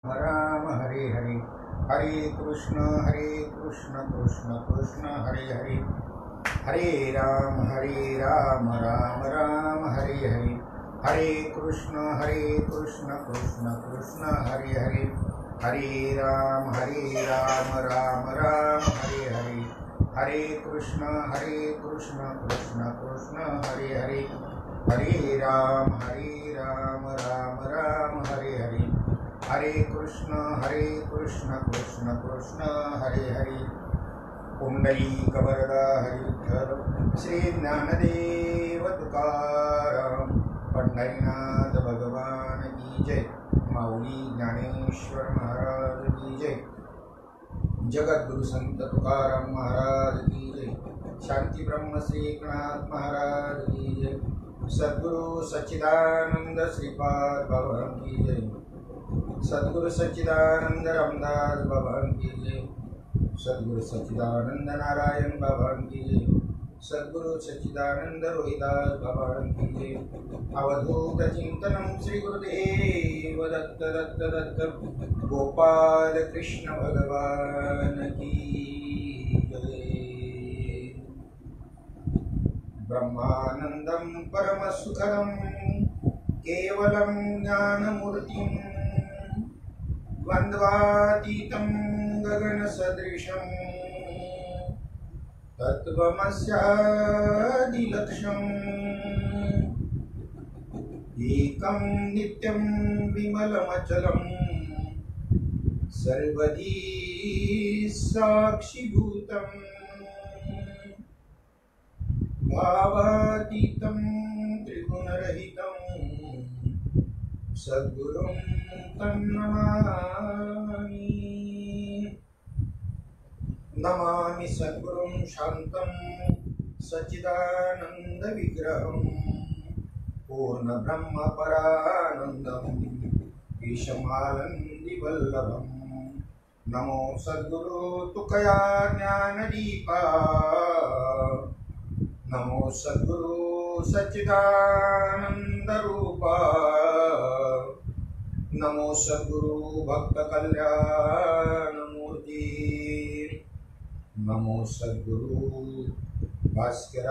राम हरे हरे, हरे कृष्ण कृष्ण कृष्ण हरे हरे, हरे राम राम राम हरे हरे, हरे कृष्ण कृष्ण कृष्ण हरे हरे, हरे राम राम राम हरे हरे, हरे कृष्ण कृष्ण कृष्ण हरे हरे, हरे राम राम राम हरे हरे, हरे कृष्ण कृष्ण कृष्ण हरे हरे। पुंडलीकवरदा हरिविठ्ठल श्री ज्ञानदेव तुकाराम, पंढरीनाथ भगवान की जय, माऊली ज्ञानेश्वर महाराज की जय, जगद्गुरु संत तुकाराम महाराज की जय, शांति ब्रह्म श्री एकनाथ महाराज की जय, सद्गुरु सच्चिदानंद श्रीपाद भगवान की जय, सद्गुरु सच्चिदानंद रामदास भगवान की जय, सद्गुरु सच्चिदानंद नारायण भगवान की जय, सद्गुरु सच्चिदानंद रोहिदास भगवान की जय। अवधूत चिंतनम श्री गुरुदेव दत्त दत्त दत्त गोपाल कृष्ण भगवान की जय। ब्रह्मानंदम परम सुखदम केवलम ज्ञानमूर्तिम द्वन्द्वातीतं गगनसदृशं तत्त्वमस्यादिलक्ष्यम् एकं नित्यं विमलमचलं सर्वधी साक्षिभूतं भावातीतं त्रिगुणरहितं सद्गुरुं तन्नमामि। नमामि सद्गुरुं शान्तं सच्चिदानन्दविग्रहं पूर्णब्रह्मपरानन्दं ईशमानन्दिवल्लभं। नमो सद्गुरु तुकया ज्ञानदीपा, नमो सद्गुरु सच्चिदानन्दरूपा, नमो सद्गुरु भक्त कल्याण मूर्ति, नमो सद्गुरु भास्कर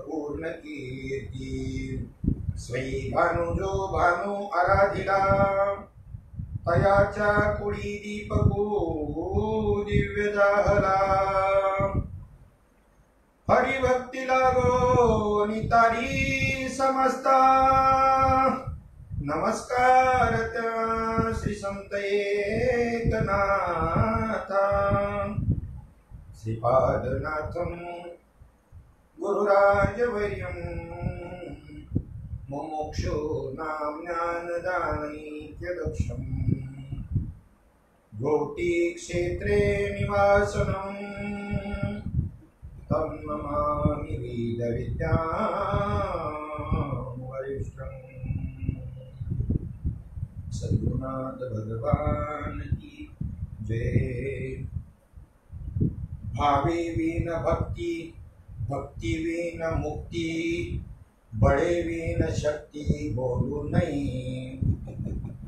पूर्ण कीर्ति। स्वै भानुजो भानु आराधिला, तयाच्या कुळी दीपको दिव्य जाहला, हरिभक्ती लागो नितारी समस्ता। नमस्कार श्री संत एकनाथ, श्रीपादनाथं गुरुराजवर्यं, मुमुक्षो नाम ज्ञानदानैक्यदक्षं, गोटीक्षेत्रे निवासनं तं नमामि वेदविद्यां वरिष्ठम्। सद्गुरुनाथ भगवान की जय। भावे विन भक्ति, भक्ति विन मुक्ति, बड़े विन शक्ति बोलू नहीं।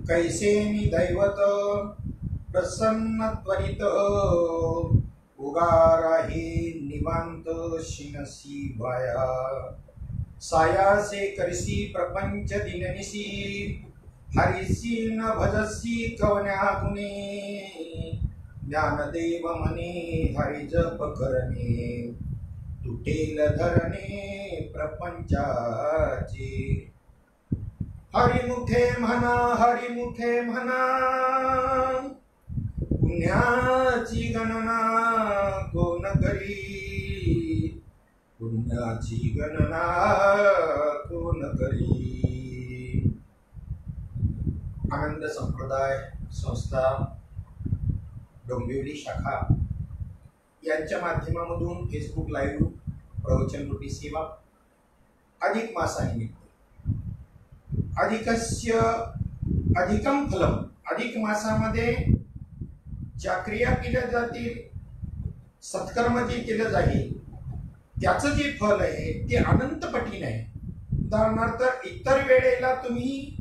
कैसे निदैवत प्रसन्न त्वरित, उगारा ही निवांत शिनसी भाया। साया से करसी प्रपंच दिननिसी, हरिसी न भजसी कवन्या गुणे। ज्ञानदेव मने हरि जप करणे, तुटेल धरणे प्रपंचाचे। हरिमुखे म्हणा हरिमुखे म्हणा, पुण्याची गणना कोण करी, पुण्याची गणना कोण करी। आनंद संप्रदाय संस्था डोंबिवली शाखा यांच्या माध्यमामधून फेसबुक लाईव्ह प्रवचन रूपी सेवा अधिक मासानिमित्त, अधिकस्य अधिकम फलम, अधिक मासामध्ये ज्या क्रिया केल्या जातील, सत्कर्म जे केलं जाईल त्याचं जे फल आहे ते अनंत पटीने आहे। उदाहरणार्थ इतर वेळेला तुम्ही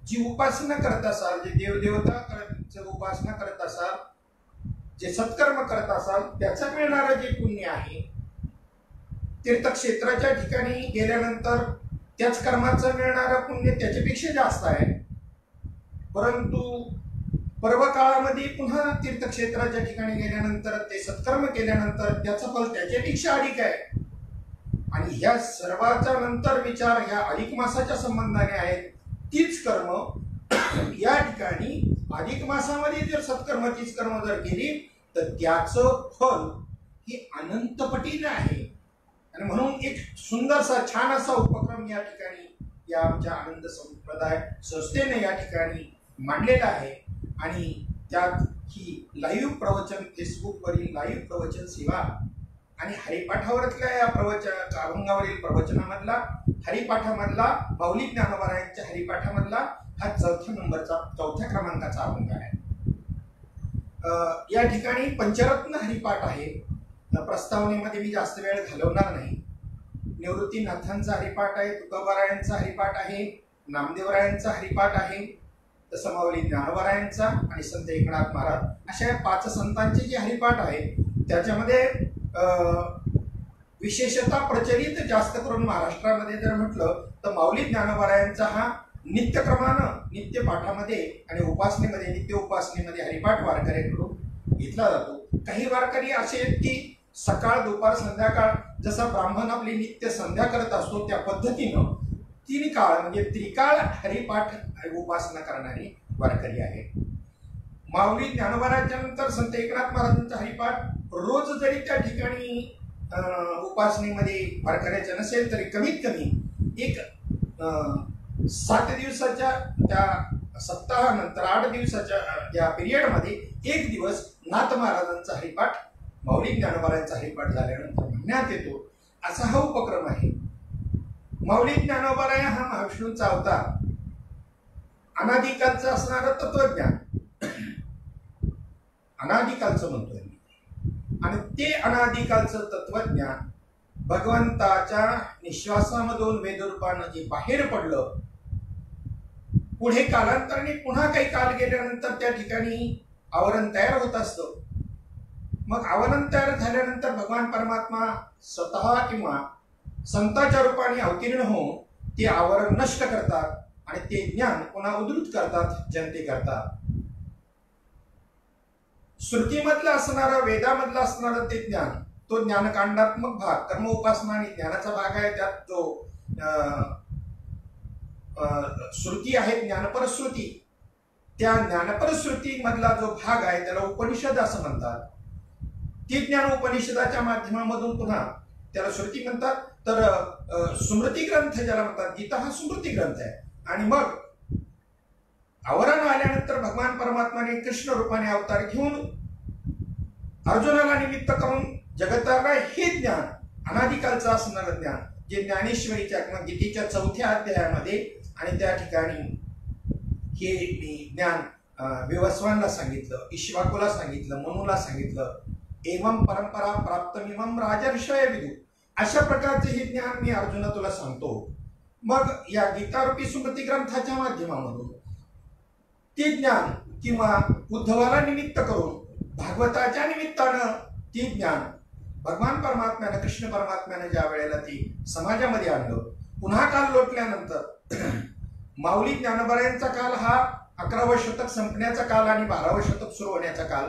जी उपासना करत असाल, जे देवदेवता तुमचं उपासना करत असाल, जे सत्कर्म करत असाल, त्याचं मिळणारं जे पुण्य आहे, तीर्थक्षेत्राच्या ठिकाणी गेल्यानंतर त्याच कर्माचं मिळणारं पुण्य त्याच्यापेक्षा जास्त आहे. परंतु पर्व काळामध्ये पुन्हा तीर्थक्षेत्राच्या ठिकाणी गेल्यानंतर ते सत्कर्म केल्यानंतर त्याचं फल त्याच्यापेक्षा अधिक आहे. आणि ह्या सर्वाचा नंतर विचार ह्या अधिक मासाच्या संबंधाने आहेत. तीच कर्म या ठिकाणी अधिक मासामध्ये जर सत्कर्माचीच कर्म जर केली तर त्याचं फल हे अनंत पटीने आहे. आणि म्हणून एक सुंदरसा छान असा उपक्रम या ठिकाणी या आमच्या आनंद संप्रदाय संस्थेने या ठिकाणी मांडलेला आहे. आणि त्यात ही लाईव्ह प्रवचन, फेसबुकवरील लाईव्ह प्रवचन सेवा आणि हरिपाठावरतल्या या प्रवचन अभंगावरील प्रवचनामधला, हरिपाठामधला, माऊली ज्ञानोबारायांच्या हरिपाठामधला हा चौथ्या क्रमांकाचा अभंग आहे. या ठिकाणी पंचरत्न हरिपाठ आहे. प्रस्तावनेमध्ये मी जास्त वेळ घालवणार नाही. निवृत्तीनाथांचा हरिपाठ आहे, तुकोबारायांचा हरिपाठ आहे, नामदेवरायांचा हरिपाठ आहे, तसं माऊली ज्ञानोबारायांचा आणि संत एकनाथ महाराज अशा 5 संतांचे जे हरिपाठ आहे त्याच्यामध्ये विशेषतः प्रचलित जास्त करून महाराष्ट्रामध्ये जर म्हटलं तर माऊली ज्ञानोबारायांचा हा नित्यक्रमानं नित्य पाठामध्ये आणि उपासनेमध्ये, नित्य उपासनेमध्ये हरिपाठ वारकऱ्यांकडून घेतला जातो. काही वारकरी असे आहेत की सकाळ, दुपार, संध्याकाळ जसा ब्राह्मण आपली नित्य संध्या करत असतो त्या पद्धतीनं 3 काळ म्हणजे त्रिकाळ हरिपाठ उपासना करणारी वारकरी आहे. माऊली ज्ञानोबाराच्या नंतर संत एकनाथ महाराजांचा हरिपाठ रोज जरी त्या ठिकाणी उपासनेमध्ये वारकऱ्याचं नसेल तरी कमीत कमी एक 7 दिवसाच्या त्या सप्ताहानंतर 8 दिवसाच्या या पिरियडमध्ये 1 दिवस नाथ महाराजांचा हरिपाठ, माऊली ज्ञानोबारायांचा हरिपाठ झाल्यानंतर म्हणण्यात येतो. असा हा उपक्रम आहे. माऊली ज्ञानोबाराय हा महाविष्णूंचा अवतार, अनादिकालचं असणारं तत्वज्ञान, अनादिकालचं म्हणतोय मी, आणि ते अनादिकालचं तत्वज्ञान भगवंताच्या निश्वासामधून वेदरूपानं जे बाहेर पडलं, पुढे कालांतराने पुन्हा काही काल गेल्यानंतर त्या ठिकाणी आवरण तयार होत असतं. मग आवरण तयार झाल्यानंतर भगवान परमात्मा स्वतः किंवा संतांच्या रूपाने अवतीर्ण होऊन ते आवरण नष्ट करतात आणि ते ज्ञान पुन्हा उद्धृत करतात, जनते करतात. श्रुतीमधलं असणारं, वेदामधलं असणारं ते ज्ञान, तो ज्ञानकांडात्मक भाग, कर्म उपासना आणि ज्ञानाचा भाग आहे. त्यात जो श्रुती आहे, ज्ञानपर श्रुती, त्या ज्ञानपर श्रुती मधला जो भाग आहे त्याला उपनिषद असं म्हणतात. ती ज्ञान उपनिषदाच्या माध्यमामधून पुन्हा त्याला श्रुती म्हणतात. तर स्मृती ग्रंथ ज्याला म्हणतात, गीता हा स्मृती ग्रंथ आहे. आणि मग आवरण आल्यानंतर भगवान परमात्माने कृष्ण रूपाने अवतार घेऊन अर्जुनाला निमित्त करून जगताला हे ज्ञान, अनादिकालचं असणारं ज्ञान, जे ज्ञानेश्वरीच्या किंवा गीतेच्या 4थ्या अध्यायामध्ये आणि त्या ठिकाणी हे ज्ञान विवस्वानला सांगितलं, इक्ष्वाकुला सांगितलं, मनुला सांगितलं. एवं परंपरा प्राप्तमिमं राजर्षय विदु, अशा प्रकारचे हे ज्ञान मी अर्जुना तुला सांगतो. मग या गीतारूपी स्मृती ग्रंथाच्या माध्यमामधून ते ज्ञान किंवा उद्धवाला निमित्त करून भागवताच्या निमित्तानं ते ज्ञान भगवान परमात्म्यानं, कृष्ण परमात्म्यानं ज्या वेळेला ते समाजामध्ये आणलं, पुन्हा काल लोटल्यानंतर माऊली ज्ञानोबारायांचा काल हा 11वं शतक संपण्याचा काल आणि 12वं शतक सुरू होण्याचा काल.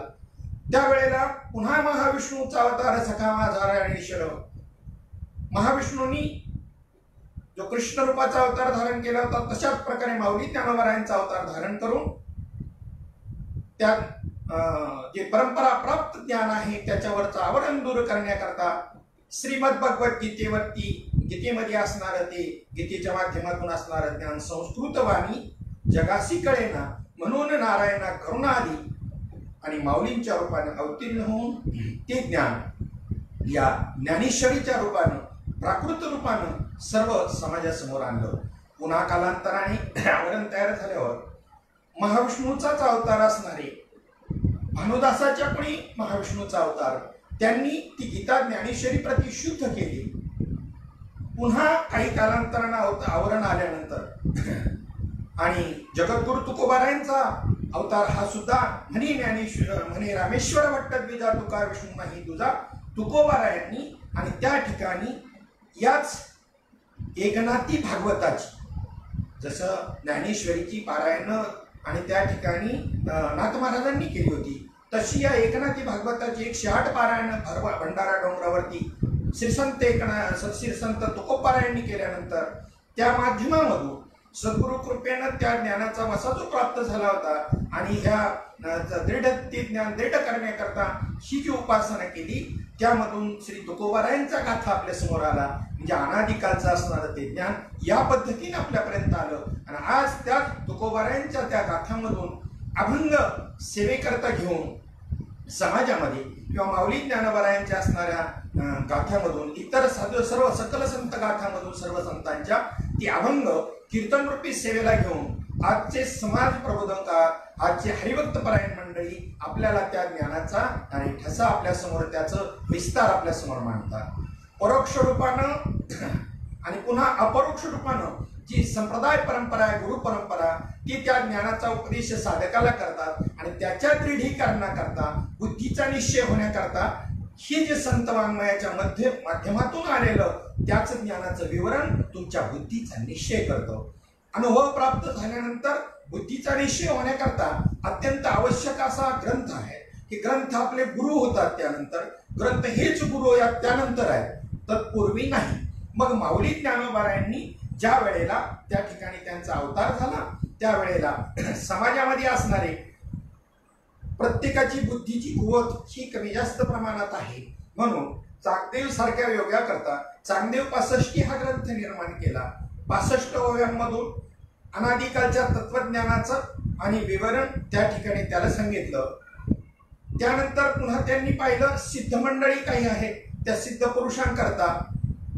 त्यावेळेला पुन्हा महाविष्णूचा अवतार सखा माझा राणेश्वर, महाविष्णूंनी जो कृष्ण रूपाचा अवतार धारण केला होता तशाच प्रकारे माऊली ज्ञानोबारायांचा अवतार धारण करून त्यात जे परंपरा प्राप्त ज्ञान आहे त्याच्यावरचं आवरण दूर करण्याकरता श्रीमद भगवद्गीतेवरती, गीतेमध्ये असणारं ते गीतेच्या माध्यमातून असणारं ज्ञान संस्कृत वाणी जगासी कळेना म्हणून नारायणा करुणा आली आणि माऊलींच्या रूपाने अवतीर्ण होऊन ते ज्ञान या ज्ञानेश्वरीच्या रूपानं, प्राकृत रूपानं सर्व समाजासमोर आणलं. पुन्हा कालांतराने आवरण तयार झाल्यावर महाविष्णूचाच अवतार असणारे भानुदासाच्या कोणी महाविष्णूचा अवतार, त्यांनी ती गीता ज्ञानेश्वरी प्रति शुद्ध केली. पुन्हा काही कालांतरानं आवरण आल्यानंतर आणि जगद्गुरु तुकोबारायांचा अवतार हा सुद्धा म्हणे ज्ञानेश्वर म्हणे रामेश्वर भट्ट द्विजा तुका विष्णू नाही तुझा तुकोबारायांनी, आणि त्या ठिकाणी याच एकनाथी भागवताची जसं ज्ञानेश्वरीची पारायण आणि त्या ठिकाणी नाथ महाराजांनी केली होती, तशी या एकनाथी भागवताची 108 पारायण भंडारा डोंगरावरती श्रीसंत तुकोबारायांनी केल्यानंतर त्या माध्यमामधून सद्गुरु कृपेनं त्या ज्ञानाचा वसा जो प्राप्त झाला होता, आणि ह्या ते ज्ञान दृढ करण्याकरता ही जी उपासना केली, त्यामधून श्री तुकोबारायांचा गाथा आपल्या समोर आला. म्हणजे अनादिकालचं असणारं ते ज्ञान या पद्धतीने आपल्यापर्यंत आलं. आणि आज त्या तुकोबारायांच्या त्या गाथांमधून अभंग सेवेकरता घेऊन समाजामध्ये किंवा माऊली ज्ञानोबारायांच्या असणाऱ्या गाथामधून इतर सर्व सकल संत गाथामधून सर्व संतांच्या ती अभंग कीर्तनरूपी सेवेला घेऊन आजचे समाज प्रबोधनकार, आजचे हरिभक्त परायण मंडळी आपल्याला त्या ज्ञानाचा आणि ठसा आपल्या समोर, त्याचं विस्तार आपल्या समोर मांडतात. परोक्ष रूपानं आणि पुन्हा अपरोक्ष रूपानं जी संप्रदाय परंपरा आहे, गुरु परंपरा, ती त्या ज्ञानाचा उपदेश साधकाला करतात आणि त्याच्या दृढीकरणाकरता, बुद्धीचा निश्चय होण्याकरता हे जे संत वाङ्मयाच्या माध्यमातून आलेलं त्याच ज्ञानाचं विवरण तुमच्या बुद्धीचा निश्चय करतो. अनुभव प्राप्त झाल्यानंतर बुद्धीचा निश्चय होण्याकरता अत्यंत आवश्यक असा ग्रंथ आहे. हे ग्रंथ आपले गुरु होतात, त्यानंतर ग्रंथ हेच गुरु या त्यानंतर आहे, तत्पूर्वी नाही. मग माऊली ज्ञानोबारायांनी ज्या वेळेला त्या ठिकाणी त्यांचा अवतार झाला, त्यावेळेला समाजामध्ये असणारे प्रत्येकाची बुद्धीची कुवत ही कमी जास्त प्रमाणात आहे, म्हणून चांगदेव सारख्या योगा करता चांगदेव 65 हा ग्रंथ निर्माण केला. 65 ओव्यांमधून अनादिकालच्या तत्वज्ञानाचं आणि विवरण त्या ठिकाणी त्याला सांगितलं. त्यानंतर पुन्हा त्यांनी पाहिलं सिद्ध मंडळी काही आहेत, त्या सिद्ध पुरुषांकरता,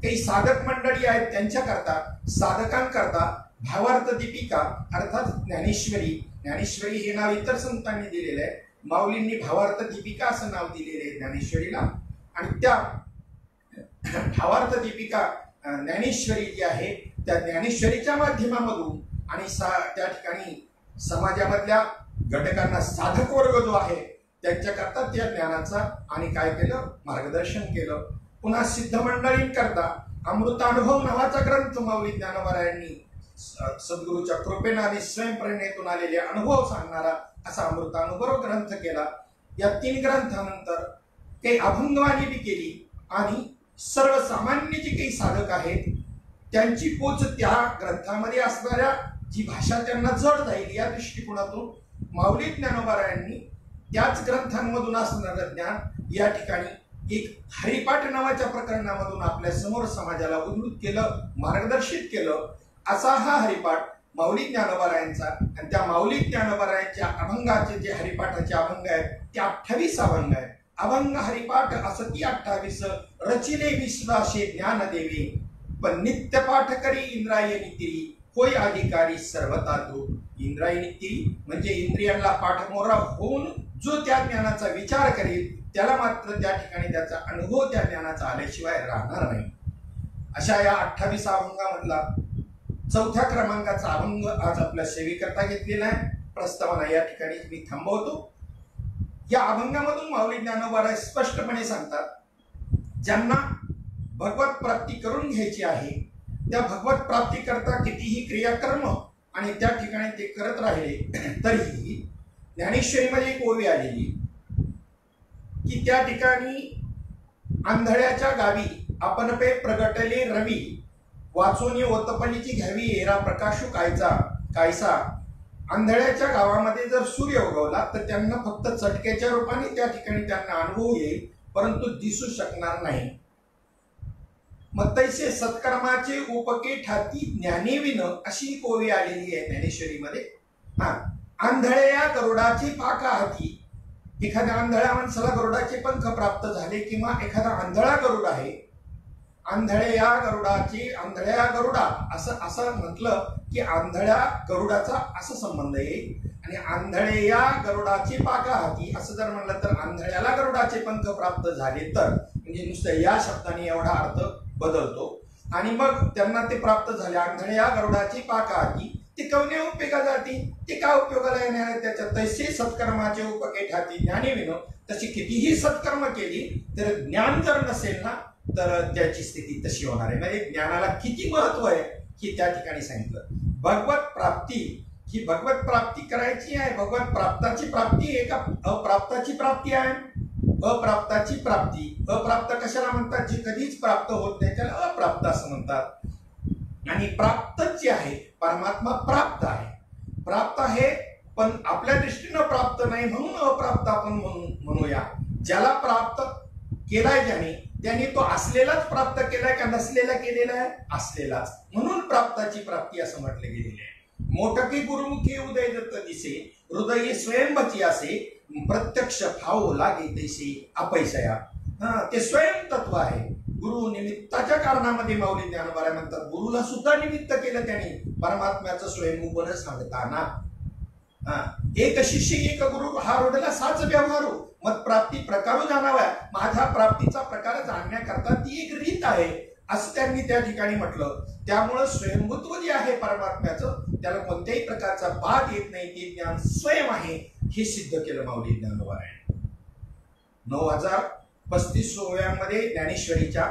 काही साधक मंडळी आहेत त्यांच्याकरता, साधकांकरता भावार्थ दीपिका अर्थात ज्ञानेश्वरी हे नाव इतर संतांनी दिलेलं आहे. माऊलींनी भावार्थ दीपिका असं नाव दिलेलं आहे ज्ञानेश्वरीला. आणि त्या भावार्थ दीपिका ज्ञानेश्वरी जी आहे त्या ज्ञानेश्वरीच्या माध्यमामधून आणि त्या ठिकाणी समाजामधल्या घटकांना साधक वर्ग जो आहे त्यांच्याकरता त्या ज्ञानाचा आणि काय केलं, मार्गदर्शन केलं. पुन्हा सिद्ध मंडळींकरता अमृतानुभव नावाचा ग्रंथ माऊली ज्ञानोबारायांनी सद्गुरूच्या कृपेने आणि स्वयंप्रेरणेतून आलेले अनुभव सांगणारा असा अमृतानुभव ग्रंथ केला. या 3 ग्रंथानंतर काही अभंगवाणी बी केली आणि सर्वसामान्य जे काही साधक आहेत त्यांची पोच त्या ग्रंथामध्ये असणाऱ्या जी भाषा त्यांना जड जाईल या दृष्टिकोनातून माऊली ज्ञानोबारायांनी त्याच ग्रंथांमधून असणारं ज्ञान या ठिकाणी एक हरिपाठ नावाच्या प्रकरणामधून आपल्या समोर समाजाला उद्धृत केलं, मार्गदर्शित केलं. असा हा हरिपाठ माऊली ज्ञानोबारायांचा. आणि त्या माऊली ज्ञानोबारायांच्या अभंगाचे जे हरिपाठाचे अभंग आहेत ते 28 अभंग आहेत. अभंग हरिपाठ असती 28 रचिले विश्वासे ज्ञान देवे, पण नित्य पाठ करी इंद्रायणी तिरी, होय अधिकारी सर्वता तो. इंद्रायणी तिरी म्हणजे इंद्रियांना पाठमोरा होऊन जो त्या ज्ञानाचा विचार करेल त्याला मात्र त्या ठिकाणी त्याचा अनुभव त्या ज्ञानाचा आल्याशिवाय राहणार नाही. अशा या 28 अभंगामधला 4थ्या क्रमांकाचा अभंग आज आपल्या सेवेकरता घेतलेला आहे. प्रस्तावना या ठिकाणी मी थांबवतो. या अभंगामधून माऊली ज्ञानोबा स्पष्टपणे सांगतात, ज्यांना भगवत प्राप्ती करून घ्यायची आहे त्या भगवत प्राप्ती करता कितीही क्रियाकर्म आणि त्या ठिकाणी ते करत राहिले तरीही ज्ञानेश्वरीमध्ये एक ओवी आलेली की त्या ठिकाणी आंधळ्याच्या गावी आपण पे प्रगटले रवी, वाचोनी ओतपलीची घ्यावी एरा प्रकाशू कायसा. आंधळ्याच्या गावामध्ये जर सूर्य उगवला तर त्यांना फक्त चटक्याच्या रूपाने त्या ठिकाणी त्यांना अनुभव येईल, परंतु दिसू शकणार नाही. मग तैसे सत्कर्माचे उपके ठाती ज्ञानेविन अशी एक ओवी आलेली आहे ज्ञानेश्वरीमध्ये. आंधळे या गरुडाची पाका हाती. एखाद्या आंधळ्या माणसाला गरुडाचे पंख प्राप्त झाले किंवा एखादा आंधळा गरुड आहे, आंधळ्या गरुडा असं म्हटलं की आंधळ्या गरुडाचा असा संबंध येईल. आणि आंधळे या गरुडाची पाका हाती असं जर म्हणलं तर आंधळ्याला गरुडाचे पंख प्राप्त झाले तर, म्हणजे नुसतं या शब्दाने एवढा अर्थ बदलतो. आणि मग त्यांना ते प्राप्त झाले, आंधळे या गरुडाची पाका हाती कवने उपयोगा जाती, ते का उपयोगाला येणार आहे त्याच्यात. तसे सत्कर्माचे उपके ठाती ज्ञानी विनो. तशी कितीही सत्कर्म केली तर ज्ञान जर नसेल ना तर त्याची स्थिती तशी होणार आहे. म्हणजे ज्ञानाला किती महत्व आहे हे त्या ठिकाणी सांगितलं. भगवत प्राप्ती ही भगवत प्राप्ती करायची आहे. भगवत प्राप्ताची प्राप्ती आहे का अप्राप्ताची प्राप्ती आहे? अप्राप्ताची प्राप्ती. अप्राप्त कशाला म्हणतात? जी कधीच प्राप्त होत नाही त्याला अप्राप्त असं म्हणतात. आणि प्राप्त जे आहे परमात्मा प्राप्त आहे. प्राप्त आहे पण आपल्या दृष्टीनं प्राप्त नाही म्हणून अप्राप्त आपण म्हणूया. ज्याला प्राप्त केलाय त्याने तो असलेलाच प्राप्त केलाय का नसलेला केलेला आहे? असलेलाच. म्हणून प्राप्ताची प्राप्ती असं म्हटलं गेलेलं आहे. मोठकी गुरुमुखी उदय दत्त दिसे, हृदय स्वयंभची असे, प्रत्यक्ष भाव लागे तैसे अपैसया. ते स्वयं तत्व आहे. गुरु निमित्ताच्या कारणामध्ये माऊली ज्ञानोबा म्हणतात गुरुला सुद्धा निमित्त केलं त्यांनी परमात्म्याचं स्वयंभूपण सांगताना. एक शिष्य एक गुरु हा रोडला साच व्यवहारू मत प्राप्ती प्रकारू जाणावा. माझ्या प्राप्तीचा प्रकार जाणण्याकरता ती एक रीत आहे असं त्यांनी त्या ठिकाणी म्हटलं. त्यामुळं स्वयंभूत्व जे आहे परमात्म्याचं त्याला कोणत्याही प्रकारचा बाध येत नाही. ते ज्ञान स्वयं आहे हे सिद्ध केलं माऊली ज्ञानोबा. 9035 ओव्यांमध्ये ज्ञानेश्वरीच्या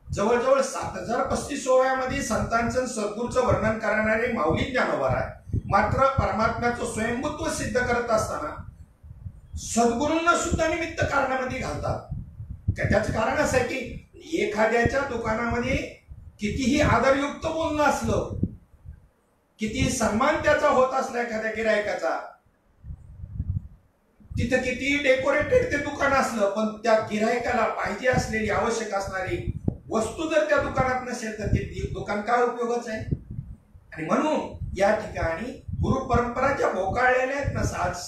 जवळजवळ 7035 ओव्यामध्ये संतांचं सद्गुरूचं वर्णन करणारे माऊली ज्ञानोबा मात्र परमात्म्याचं स्वयंभूत्व सिद्ध करत असताना सद्गुरूंना सुद्धा निमित्त कारणामध्ये घालतात. त्याचं कारण असं आहे की एखाद्याच्या दुकानामध्ये कितीही आदरयुक्त बोलणं असलं, किती सन्मान त्याचा होत असला एखाद्या गिरायकाचा, तिथं किती डेकोरेटेड ते दुकान असलं पण त्या गिरायकाला पाहिजे असलेली आवश्यक असणारी वस्तू जर त्या दुकानात नसेल तर ते दुकान काय उपयोगाचं आहे? आणि म्हणून या ठिकाणी गुरु परंपराच्या भोकाळलेल्या आहेत ना आज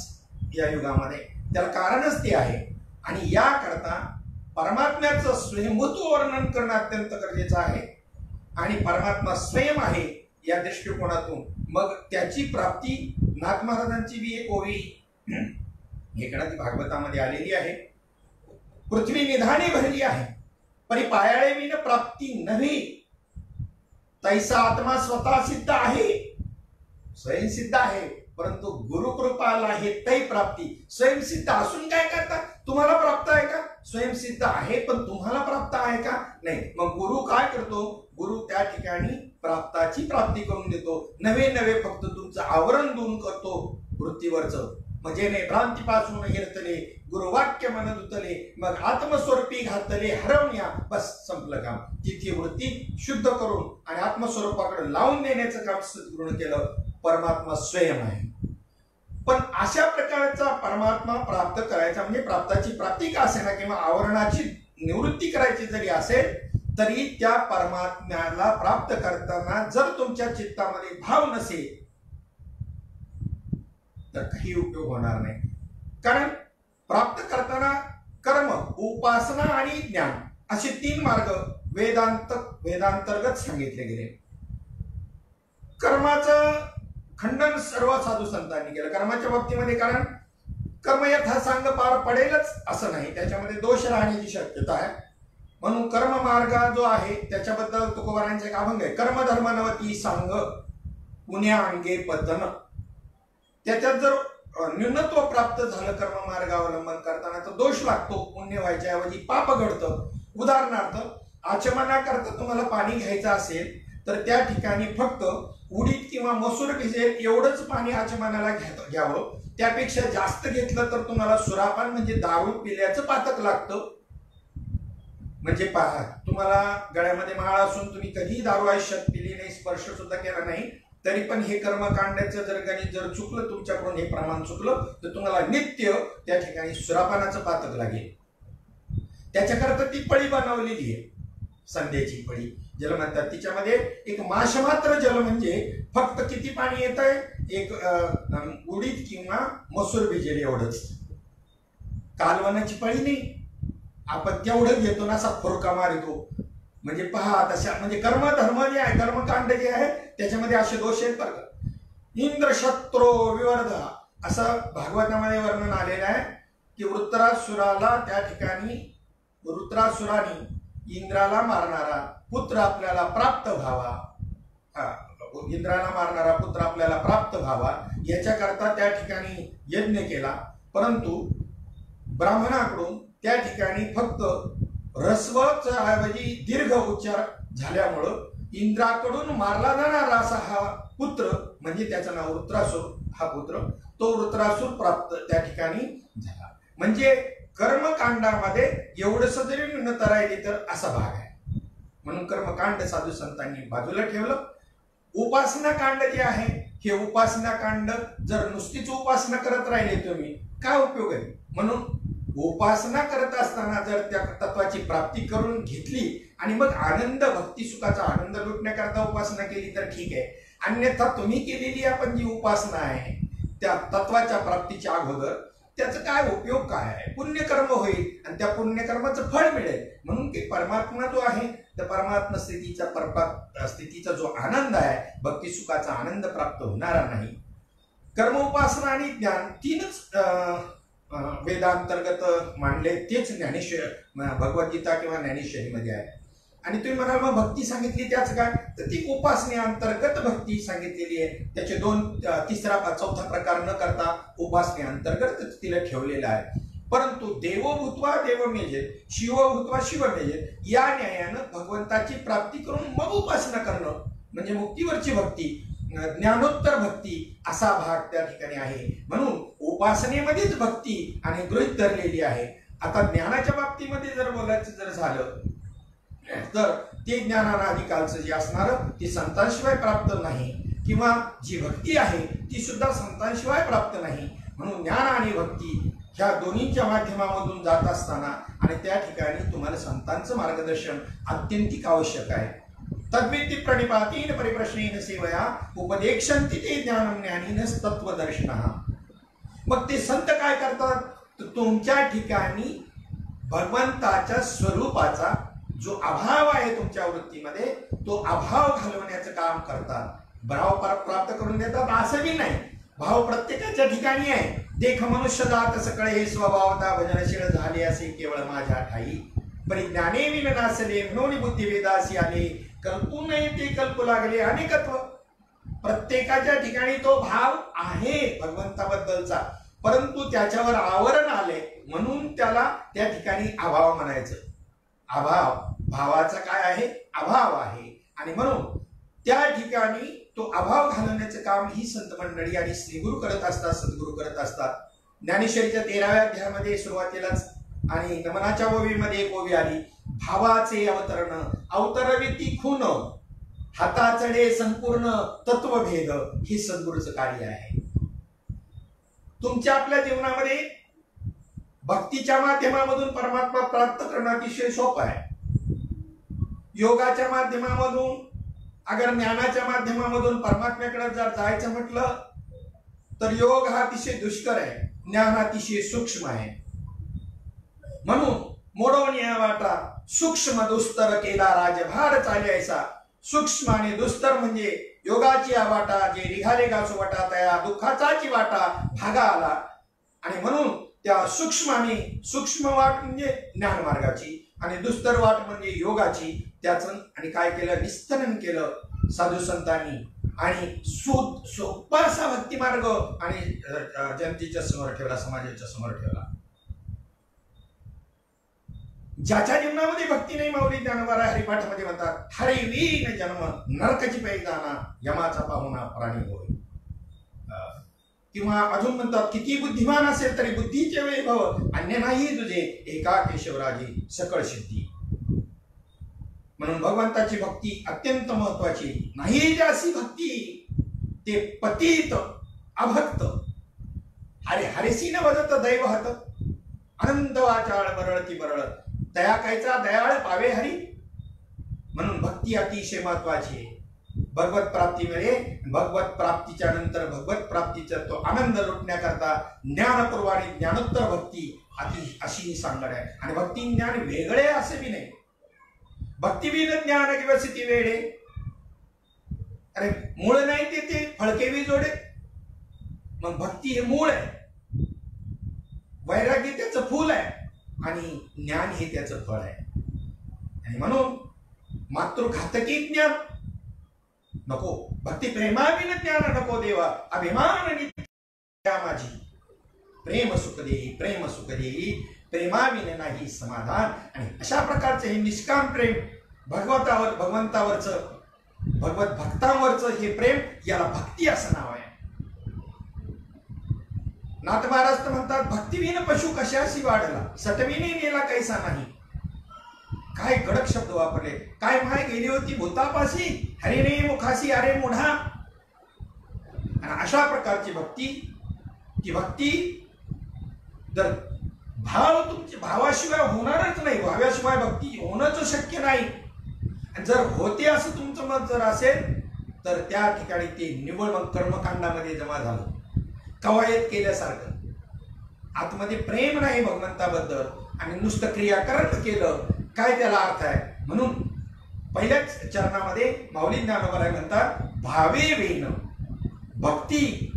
या युगामध्ये, त्याला कारणच ते आहे. आणि याकरता परमात्म्याचं स्वयंभूत्व वर्णन करणं अत्यंत गरजेचं आहे. आणि परमात्मा स्वयं आहे या दृष्टिकोनातून मग त्याची प्राप्ती नाथ महाराजांची बी एक ओवी एकादी भागवतामध्ये आलेली आहे. पृथ्वी निधाने भरली आहे परी पायाळे विन प्राप्ती नव्हे, तैसा आत्मा स्वतः सिद्ध आहे. स्वयंसिद्ध आहे परंतु गुरुकृपाला हे तै प्राप्ती. स्वयंसिद्ध असून काय करता? तुम्हाला प्राप्त आहे का? स्वयंसिद्ध आहे पण तुम्हाला प्राप्त आहे का? नाही. मग गुरु काय करतो? गुरु त्या ठिकाणी प्राप्ताची प्राप्ती करून देतो. नवे नवे फक्त तुमचं आवरण दूर करतो वृत्तीवरचं. म्हणजे ने भ्रांतीपासून हिरतले गुरुवाक्य मन धुतले मग आत्मस्वरूपी घातले हरवण्या. बस संपलं काम. तिथे वृत्ती शुद्ध करून आणि आत्मस्वरूपाकडे लावून देण्याचं काम सद्गुरूने केलं. परमात्मा स्वयं आहे. पण अशा प्रकारचा परमात्मा प्राप्त करायचा म्हणजे प्राप्ताची प्राप्ती का असेना किंवा आवरणाची निवृत्ती करायची जरी असेल तरी त्या परमात्म्याला प्राप्त करताना जर तुमच्या चित्तामध्ये भाव नसेल तर काही उपयोग होणार नाही. कारण प्राप्त करताना कर्म, उपासना आणि ज्ञान असे 3 मार्ग वेदांतर्गत सांगितले गेले. कर्माचं खंडन सर्व साधू संतांनी केलं कर्माच्या बाबतीमध्ये. कारण कर्म यथासांग पार पडेलच असं नाही, त्याच्यामध्ये दोष राहण्याची शक्यता आहे. म्हणून कर्म मार्ग जो आहे त्याच्याबद्दल तुकोबारांचे एक अभंग आहे. कर्मधर्म नवती सांग पुण्या अंगे पतन. त्याच्यात जर न्यूनत्व प्राप्त झालं कर्म मार्ग अवलंबन करताना तर दोष लागतो. पुण्य व्हायच्या ऐवजी पाप घडतं. उदाहरणार्थ आचमनाकरता तुम्हाला पाणी घ्यायचं असेल तर त्या ठिकाणी फक्त उडीद किंवा मसूर भिजेल एवढंच पाणी आचमनाला घ्यावं. त्यापेक्षा जास्त घेतलं तर तुम्हाला सुरापान म्हणजे दारू पिल्याचं पातक लागतं. म्हणजे पहा, तुम्हाला गळ्यामध्ये माळ असून तुम्ही कधी दारू आयुष्यात पिली नाही, स्पर्श सुद्धा केला नाही, तरी पण हे कर्मकांडाचं जर गणित जर चुकलं तुमच्याकडून, हे प्रमाण चुकलं तर तुम्हाला नित्य त्या ठिकाणी सुरापानाचं पातक लागेल. त्याच्याकरता ती पळी बनवलेली आहे, संध्याची पळी ज्याला म्हणतात. तिच्यामध्ये एक माश मात्र जल म्हणजे फक्त किती पाणी येत आहे? एक उडीद किंवा मसूर भिजेल एवढंच. कालवनाची पळी नाही. आपण तेवढं घेतो ना, असा फुरका मारतो. म्हणजे पहा तशा म्हणजे कर्मधर्म जे आहे, कर्मकांड जे आहे त्याच्यामध्ये असे दोष आहेत बरं. इंद्र शत्रो विवर्धा असं भागवतामध्ये वर्णन आलेलं आहे की वृत्रासुराला त्या ठिकाणी वृत्रासुराने इंद्राला मारणारा पुत्र आपल्याला प्राप्त व्हावा. इंद्राला मारणारा पुत्र आपल्याला प्राप्त व्हावा याच्याकरता त्या ठिकाणी यज्ञ केला, परंतु ब्राह्मणाकडून त्या ठिकाणी फक्त ऱ्हस्वच्या ऐवजी दीर्घ उच्चार झाल्यामुळं इंद्राकडून मारला जाणारा असा हा पुत्र म्हणजे त्याचं नाव वृत्रासुर, हा पुत्र तो वृत्रासुर प्राप्त त्या ठिकाणी झाला. म्हणजे कर्मकांडामध्ये एवढंच जरी न्यूनता राहिली तर असा भाग आहे. म्हणून कर्मकांड साधू संतांनी बाजूला ठेवलं. उपासना कांड जे आहे हे उपासना कांड जर नुसतीच उपासना करत राहिले तुम्ही काय उपयोग आहे. म्हणून उपासना करत असताना जर त्या तत्वाची प्राप्ती करून घेतली आणि मग आनंद भक्ती सुखाचा आनंद लुटण्याकरता उपासना केली तर ठीक आहे. अन्यथा तुम्ही केलेली आपण जी उपासना आहे त्या तत्वाच्या प्राप्तीच्या अगोदर त्याचा काय उपयोग काय आहे. पुण्यकर्म होईल आणि त्या पुण्यकर्माचं फळ मिळेल. म्हणून की परमात्मा जो आहे त्या परमात्मा स्थितीचा जो आनंद आहे भक्ती सुखाचा आनंद प्राप्त होणारा नाही. कर्म उपासना आणि ज्ञान तीनच वेदांतर्गत मांडले, तेच ज्ञानेश्वर भगवद्गीता किंवा ज्ञानेश्वरीमध्ये आहे. आणि तुम्ही म्हणाल मग भक्ती सांगितली त्याच काय, तर ती उपासनेअंतर्गत भक्ती सांगितलेली आहे. त्याचे तिसरा चौथा प्रकार न करता उपासनेअंतर्गत तिला ठेवलेला आहे. परंतु देवो भूत्वा देवमेजेत शिव भूत्वा शिवमेजेत या न्यायानं भगवंताची प्राप्ती करून मग उपासना करणं म्हणजे मुक्तीवरची भक्ती, ज्ञानोत्तर भक्ती असा भाग त्या ठिकाणी आहे. म्हणून उपासनेमध्येच भक्ती आणि गृहीत धरलेली आहे. आता ज्ञानाच्या बाबतीमध्ये जर बोलायचं जर झालं तर ते ज्ञानाधिकालचं जे असणारं ते संतांशिवाय प्राप्त नाही, किंवा जी भक्ती आहे ती सुद्धा संतांशिवाय प्राप्त नाही. म्हणून ज्ञान आणि भक्ती ह्या दोन्हीच्या माध्यमामधून जात असताना आणि त्या ठिकाणी तुम्हाला संतांचं मार्गदर्शन अत्यंतिक आवश्यक आहे. तद्विती प्रणिपातीन परिप्रश्नेन सेवया उपदेक्षन्ति ते ज्ञानम ज्ञानीनस् तत्वदर्शिनः. मग ते संत काय करतात, तर तुमच्या ठिकाणी भगवंताच्या स्वरूपाचा जो अभाव आहे तुमच्या वृत्तीमध्ये तो अभाव घालवण्याचं काम करतात. भाव प्राप्त करून देतात असं बी नाही. भाव प्रत्येकाच्या ठिकाणी आहे. देख मनुष्य जात सकळे हे स्वभावता भजनशील झाले असे केवळ माझ्या ठाई, परिज्ञाने विन नासले म्हणून बुद्धी वेदासी आले, कल्पू नये ते कल्पू लागले अनेकत्व. प्रत्येकाच्या ठिकाणी तो भाव आहे भगवंताबद्दलचा, परंतु त्याच्यावर आवरण आले म्हणून त्याला त्या ठिकाणी अभाव म्हणायचं. अभाव भावाचा काय आहे, अभाव आहे. आणि म्हणून त्या ठिकाणी तो अभाव घालवण्याचं काम ही संत मंडळी आणि श्रीगुरु करत असतात, सद्गुरु करत असतात. ज्ञानेश्वरीच्या 13व्या अध्यायामध्ये सुरुवातीलाच आणि नमनाच्या ओवीमध्ये एक ओवी आली, भावाचे अवतरण अवतरविती खून हाताचडे संपूर्ण तत्वभेद, हे सद्गुरूचं कार्य आहे. तुमच्या आपल्या जीवनामध्ये भक्तीच्या माध्यमामधून परमात्मा प्राप्त करणं अतिशय सोपं आहे. योगाच्या माध्यमामधून अगर ज्ञानाच्या माध्यमामधून परमात्म्याकडे जर जायचं म्हटलं तर योग हा अतिशय दुष्कर आहे, ज्ञान अतिशय सूक्ष्म आहे. म्हणून मोडवून या वाटा सूक्ष्म दुस्तर केला राजभार चालायचा. सूक्ष्म आणि दुस्तर म्हणजे योगाची वाटा जे निघाले गाचो वाटा त्या दुःखाचाची वाटा भागा आला. आणि म्हणून त्या सूक्ष्म वाट म्हणजे ज्ञान मार्गाची आणि दुस्तर वाट म्हणजे योगाची. त्याचं आणि काय केलं, निस्तरण केलं साधू संतांनी आणि सोपा असा भक्ती मार्ग आणि जनतेच्या समोर ठेवला, समाजाच्या समोर ठेवला. ज्याच्या जीवनामध्ये भक्ती नाही माऊली ज्ञानोबा हरिपाठामध्ये म्हणतात, हरिवीन जन्म नरकाची पैदाना यमाचा पाहुणा प्राणी होय. किंवा अजून म्हणतात, किती बुद्धिमान असेल तरी बुद्धीचे वैभव अन्य नाही तुझे, एका केशवराजी सकळ सिद्धी. म्हणून भगवंताची भक्ती अत्यंत महत्वाची. नाही जासी भक्ती ते पतित अभक्त हरे हरिसी न वदत दैवहत, आनंद वाचाळ बरळती बरळ दया कायचा दयाळ पावे हरी. म्हणून भक्ती अतिशय महत्वाची आहे. भगवत प्राप्तीमध्ये भगवत प्राप्तीच्या नंतर भगवत प्राप्तीचा तो आनंद लुटण्याकरता ज्ञानपूर्व आणि ज्ञानोत्तर भक्ती अशी सांगड आहे. आणि भक्ती ज्ञान वेगळे असे बी नाही. भक्तिविन ज्ञान किंवा स्थिती वेळे, अरे मूळ नाही ते फळकेवी जोडे. मग भक्ती हे मूळ आहे, वैराग्य त्याचं फूल आहे आणि ज्ञान हे त्याचं फळ आहे. आणि म्हणून मातृघातकी ज्ञान नको. भक्ती प्रेमाविन ज्ञान नको देवा, अभिमान नित्या माझी. प्रेम सुख देई, प्रेम सुख देई, प्रेमाविन नाही समाधान. आणि अशा प्रकारचे हे निष्काम प्रेम भगवंतावरचं, भगवत भक्तांवरचं हे प्रेम, याला भक्ती असं नाव आहे. नाथ महाराज म्हणतात, भक्तिविन पशु कशाशी वाढला, सटविने नेला कैसा नाही. काय कडक शब्द वापरले. काय माय गेली होती भूतापाशी, हरिने मुखाशी अरे मुढा. आणि अशा प्रकारची भक्ती, ती भक्ती जर भाव तुमच्या भावाशिवाय होणारच नाही, भाव्याशिवाय भक्ती होणंच शक्य नाही. आणि जर होते असं तुमचं मत जर असेल तर त्या ठिकाणी ते निव्वळ मग कर्मकांडामध्ये जमा झालं, कवायत केल्यासारखं. आतमध्ये प्रेम नाही भगवंताबद्दल आणि नुसतं क्रियाकरण केलं, काय त्याला अर्थ आहे. म्हणून पहिल्याच चरणामध्ये माऊली ज्ञानोबा म्हणतात, भावे वेन भक्ती,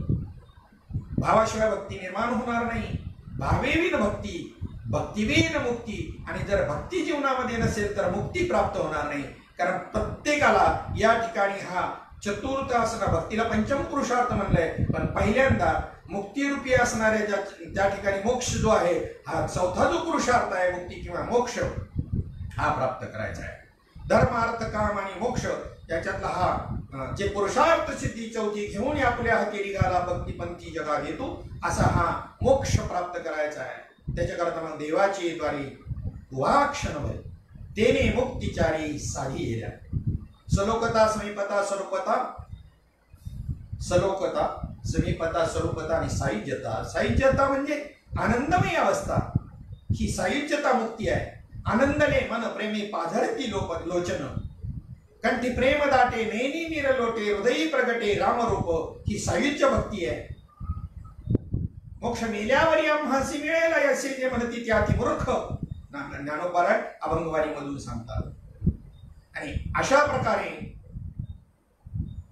भावाशिवाय भक्ती निर्माण होणार नाही. भावेविन भक्ती, भक्तिविन मुक्ती. आणि जर भक्ती जीवनामध्ये नसेल तर मुक्ती प्राप्त होणार नाही. कारण प्रत्येकाला या ठिकाणी हा चतुर्थ असणार, भक्तीला पंचम पुरुषार्थ म्हणलंय, पण पहिल्यांदा मुक्तिरूपी असणाऱ्या त्या ठिकाणी मोक्ष जो आहे, हा चौथा जो पुरुषार्थ आहे, मुक्ती किंवा मोक्ष, हा प्राप्त करायचा आहे. धर्म अर्थ काम आणि मोक्ष याच्यातला हा जे पुरुषार्थ सिद्धी चौथी घेऊन आपल्या हाती निघाला, भक्तिपंथी जगा घेतो, असा हा मोक्ष प्राप्त करायचा आहे. त्याच्याकरता मग देवाची द्वारी वाक्षणभर तेने मुक्तिचारी साधी येल्या. सलोकता समीपता स्वरूपता, सलोकता समीपता स्वरूपता आणि सायुज्यता. सायुज्यता म्हणजे आनंदमय अवस्था, ही सायुज्यता मुक्ती आहे. आनंदले मन प्रेमी पाझरती लोचन, कंठी प्रेम दाटे नेनी निरलोटे, हृदयी प्रगटे रामरूप, ही सायुज्य भक्ती आहे. मोक्ष मेल्यावरी आम्हासी मिळेल असे जे म्हणती ते अति मूर्ख, ज्ञानोबाराय अभंगवारी मधून सांगतात. आणि अशा प्रकारे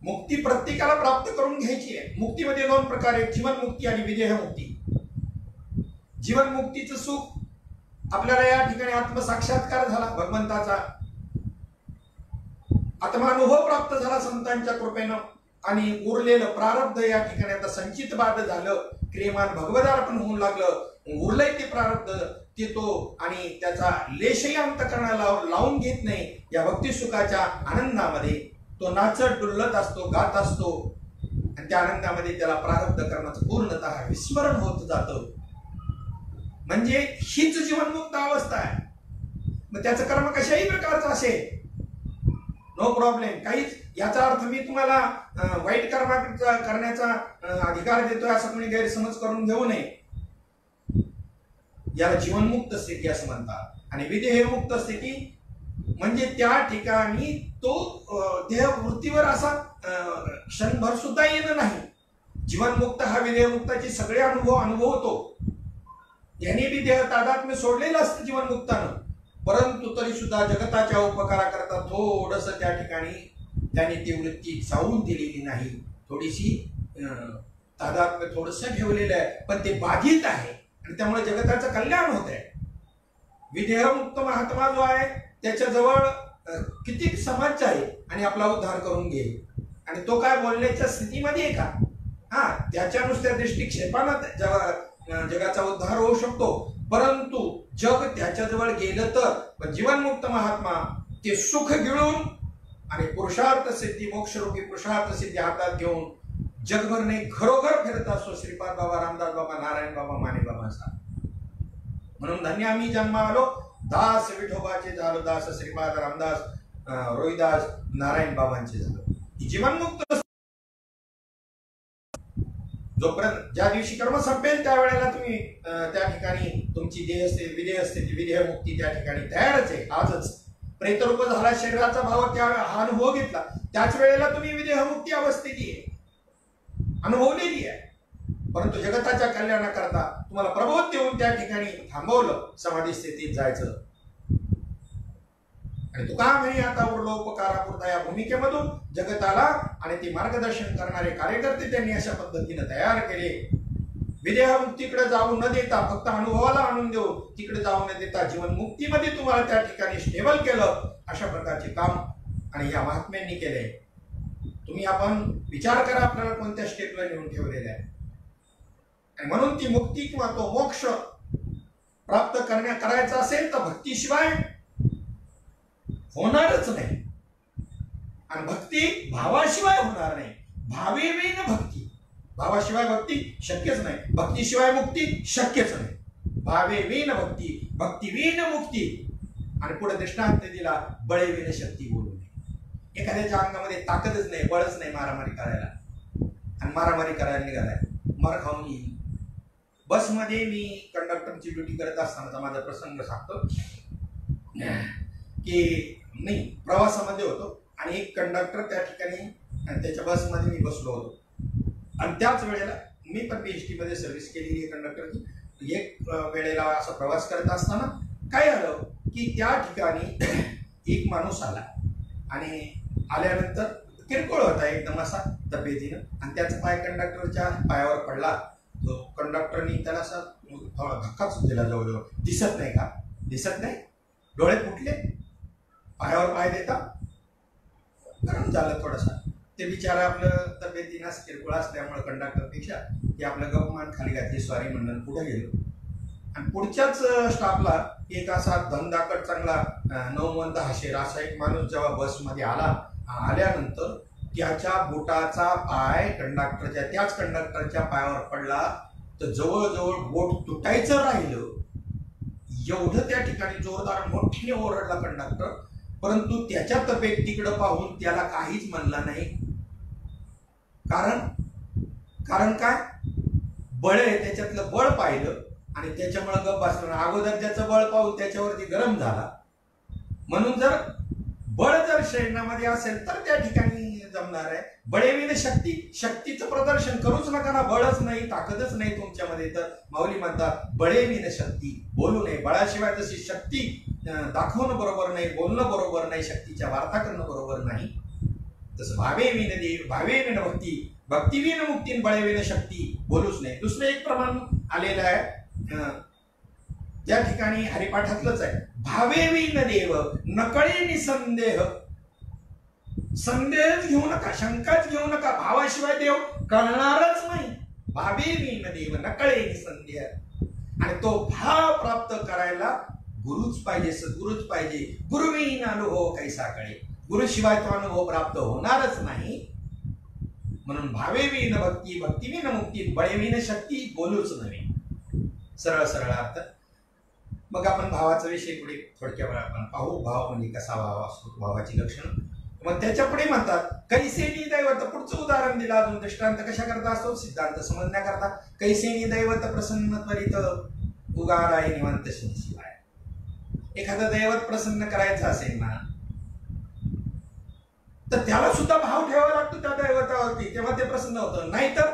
मुक्ती प्रत्येकाला प्राप्त करून घ्यायची आहे. मुक्तीमध्ये दोन प्रकार आहेत, जीवनमुक्ती आणि विदेहमुक्ती. जीवनमुक्तीचं सुख आपल्याला या ठिकाणी आत्मसाक्षात्कार झाला, भगवंताचा आत्मानुभव प्राप्त झाला संतांच्या कृपेनं, आणि उरलेलं प्रारब्ध या ठिकाणी आता संचित बाद झालं, क्रियमान भगवदार्पण होऊ लागलं. उरलंय ते प्रारब्ध ते तो, आणि त्याचा लेशही अंतकरणाला लावून घेत नाही. या भक्ती सुखाच्या आनंदामध्ये तो नाचत डुलत असतो, गात असतो, आणि त्या आनंदामध्ये त्याला प्रारब्ध कर्माचं पूर्णतः विस्मरण होत जातं. म्हणजे हीच जीवनमुक्त अवस्था आहे. मग त्याचं कर्म कशाही प्रकारचं असेल, नो प्रॉब्लेम, काहीच. याचा अर्थ मी तुम्हाला वाईट कर्म करण्याचा अधिकार देतोय असं कोणी गैरसमज करून घेऊ नये. याला जीवनमुक्त स्थिती असं म्हणतात. आणि विदेहमुक्त स्थिती म्हणजे त्या ठिकाणी तो देहवृत्तीवर असा क्षणभर सुद्धा येणं नाही. जीवनमुक्त हा विदेहमुक्ताचे सगळे अनुभव अनुभवतो. याने बी देह तादात्म्य सोडलेलं असतं जीवनमुक्तानं, परंतु तरी सुद्धा जगताच्या उपकाराकरता थोडस त्या ठिकाणी त्याने ती वृत्ती चावून दिलेली नाही. थोडीशी तादात्म्य थोडस ठेवलेलं आहे, पण ते बाधित आहे आणि त्यामुळे जगताचं कल्याण होत आहे. विदेहमुक्त महात्मा जो आहे त्याच्याजवळ किती समाज आहे आणि आपला उद्धार करून घेईल, आणि तो काय बोलण्याच्या स्थितीमध्ये आहे का? हा, त्याच्या नुसत्या दृष्टिक्षेपानं जगाचा उद्धार होऊ शकतो, परंतु जग त्याच्याजवळ गेलं तर जीवनमुक्त महात्मा ते सुख गिळून आणि पुरुषार्थ सिद्धी, मोक्षरूपी पुरुषार्थ सिद्धी हातात घेऊन जगभरने घरोघर फिरत असतो. श्रीपाद बाबा, रामदास बाबा, नारायण बाबा, माने बाबा सा. म्हणून धन्य आम्ही जन्म आलो, दास विठोबाचे झालो, दास श्रीपाद रामदास, रोहिदास, नारायण बाबांचे झालो. जीवनमुक्त जोपर्यंत ज्या दिवशी कर्म संपेल त्यावेळेला तुम्ही त्या ठिकाणी तुमची देह स्थिती, विदेह स्थिती, विदेह मुक्ती त्या ठिकाणी तयारच आहे. आजच प्रेतरूप झाला, शरीराचा भाव त्या हा अनुभव घेतला, त्याच वेळेला तुम्ही विदेह मुक्ती अवस्थेची आहे अनुभवलेली आहे. परंतु जगताच्या कल्याणाकरता तुम्हाला प्रबोध देऊन त्या ठिकाणी थांबवलं, समाधी स्थितीत जायचं. आणि तुका म्हणे आता उरलो उपकारापुरता या भूमिकेमधून जगताला आणि ती मार्गदर्शन करणारे कार्यकर्ते त्यांनी अशा पद्धतीने तयार केले. विदेह मुक्तीकडे जाऊ न देता, फक्त अनुभवाला आणून देऊ तिकडे जाऊ न देता जीवन मुक्तीमध्ये तुम्हाला त्या ठिकाणी स्टेबल केलं. अशा प्रकारचे काम आणि या महात्म्यांनी केले. तुम्ही आपण विचार करा आपल्याला कोणत्या स्टेपला नेऊन ठेवलेल्या आहे. आणि म्हणून ती मुक्ती किंवा तो मोक्ष प्राप्त करायचा असेल तर भक्तीशिवाय होणारच नाही. आणि भक्ती भावाशिवाय होणार नाही. भावेवीन भक्ती, भावाशिवाय भक्ती शक्यच नाही. भक्तीशिवाय मुक्ती शक्यच नाही. भावेवीन भक्ती, भक्तीवीन मुक्ती. आणि पुढे दृष्टांत दिला, बळेवीन शक्ती बोलू नये. एखाद्याच्या अंगामध्ये ताकदच नाही, बळच नाही मारामारी करायला, आणि मारामारी करायला निघालाय, मार खाऊन येईल. बसमध्ये मी कंडक्टरची ड्युटी करत असतानाचा माझा प्रसंग सांगतो की मी प्रवासामध्ये होतो आणि एक कंडक्टर त्या ठिकाणी, त्याच्या बसमध्ये मी बसलो होतो. आणि त्याच वेळेला मी पण PHT मध्ये सर्व्हिस केलेली आहे कंडक्टरची. एक वेळेला असा प्रवास करत असताना काय झालं की त्या ठिकाणी एक माणूस आला आणि आल्यानंतर किरकोळ होता एकदम असा तब्येतीनं, आणि त्याचा पाय कंडक्टरच्या पायावर पडला. तो कंडक्टरनी त्याला असा थोडा धक्काच दिला जवळजवळ. दिसत नाही का, दिसत नाही, डोळे फुटले, पायावर पाय देता. गरम झालं थोडंसं. ते बिचारा आपलं तब्येतीनं किरकोळ असल्यामुळे कंडक्टरपेक्षा ते आपलं गपमान खाली घातली, सॉरी म्हणून पुढे गेलो. आणि पुढच्याच स्टॉपला एक असा धनदाकड चांगला 9-10 शेर असा एक माणूस जेव्हा बसमध्ये आल्यानंतर त्याच्या बोटाचा पाय त्याच कंडक्टरच्या पायावर पडला. तर जवळजवळ बोट तुटायचं राहिलं, एवढं त्या ठिकाणी जोरदार मोठीने ओरडला कंडक्टर. परंतु त्याच्या तब्येतीकडे पाहून त्याला काहीच म्हणला नाही. कारण काय, बळ आहे, त्याच्यातलं बळ पाहिलं आणि त्याच्यामुळे गप बसलं. अगोदर त्याचं बळ पाहून त्याच्यावरती गरम झाला. म्हणून जर बळ जर शरीरामध्ये असेल तर त्या ठिकाणी जमणार आहे. बळेवीन शक्ती, शक्तीचं प्रदर्शन करूच नका ना. बळच नाही, ताकदच नाही तुमच्यामध्ये, तर माऊली म्हणतात बळेवीन शक्ती बोलू नये. बळाशिवाय जशी शक्ती दाखवणं बरोबर नाही, बोलणं बरोबर नाही, शक्तीच्या वार्ता करणं बरोबर नाही, तसं भावेवीन देव, भावेवीन भक्ती, भक्तीवीन मुक्ती, बळेवीन शक्ती बोलूच नाही. दुसरं एक प्रमाण आलेलं आहे त्या ठिकाणी हरिपाठातलंच आहे. भावेवीन देव नकळे निसंदेह. संदेहच घेऊ नका, शंकाच घेऊ नका. भावाशिवाय देव कळणारच नाही. भावेवीन देव नकळे निसंदेह. आणि तो भाव प्राप्त करायला गुरुच पाहिजे, सद्गुरुच पाहिजे. गुरुवीन अनुभव कैसा कळे. गुरुशिवाय तो अनुभव प्राप्त होणारच नाही. म्हणून भावेवीन भक्ती, भक्तीवीन मुक्ती, बळेवीन शक्ती बोलूच नव्हे. सरळ सरळ अर्थ. मग आपण भावाचा विषय पुढे थोडक्या वेळा आपण पाहू. भाव म्हणजे कसा भाव असतो, भावाची लक्षणं. मग त्याच्या पुढे म्हणतात कैसेनी दैवत. पुढचं उदाहरण दिलं अजून. दृष्टांत कशा करता असतो, सिद्धांत समजण्याकरता. कैसेनी दैवत प्रसन्न त्वरित उगाराय निवांत शिवाय. एखादं दैवत प्रसन्न करायचं असेल ना, तर त्याला सुद्धा भाव ठेवावा लागतो त्या दैवतावरती, तेव्हा ते प्रसन्न होतं. नाहीतर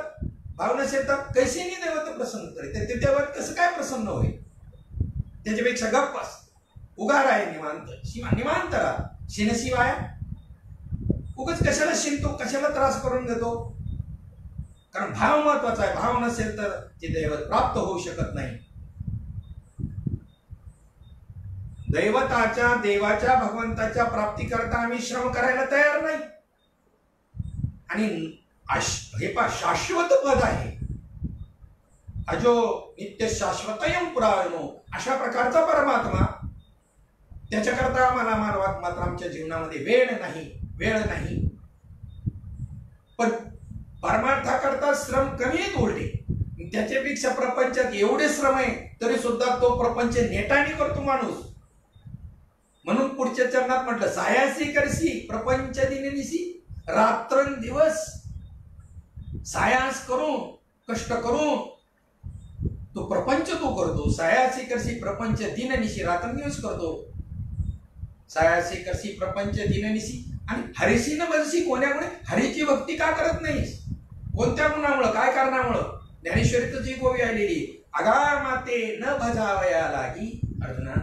भाव नसेल तर कैसेनी दैवत प्रसन्न करीत, ते दैवत कसं काय प्रसन्न होईल. त्याच्यापेक्षा गप्प बस, उगाराय निवांत शिवाय. निवांत राहा. शिनशिवाय उगाच कशाला शिनतो, कशाला त्रास करून देतो. कारण भाव महत्वाचा आहे. भाव नसेल तर ते दैवत प्राप्त होऊ शकत नाही. दैवताच्या, देवाच्या, भगवंताच्या प्राप्तीकरता आम्ही श्रम करायला तयार नाही. आणि हे शाश्वत पद आहे. अजो नित्य शाश्वतयं पुराणो. अशा प्रकारचा परमात्मा, त्याच्याकरता आम्हाला मात्र आमच्या जीवनामध्ये वेळ नाही. पण परमार्थाकरता श्रम कमी आहेत उलटे. त्याच्यापेक्षा प्रपंचात एवढे श्रम आहे तरी सुद्धा तो प्रपंच नेटाने करतो माणूस. म्हणून पुढच्या चरणात म्हटलं सायासी करसी प्रपंच दिननिसी. रात्रंदिवस सायास करून, कष्ट करून तो प्रपंच तो करतो. सायासी करसी प्रपंच दिननिशी. रात्रंदिवस करतो. सायासी करसी प्रपंच दिननिशी. आणि हरीशी न भजसी. कोण्यामुळे हरीची भक्ती का करत नाहीस, कोणत्या गुणामुळं, काय कारणामुळं. ज्ञानेश्वरीचं जी गोवी आलेली, अगा माते न भजावया लागी. अर्जुना,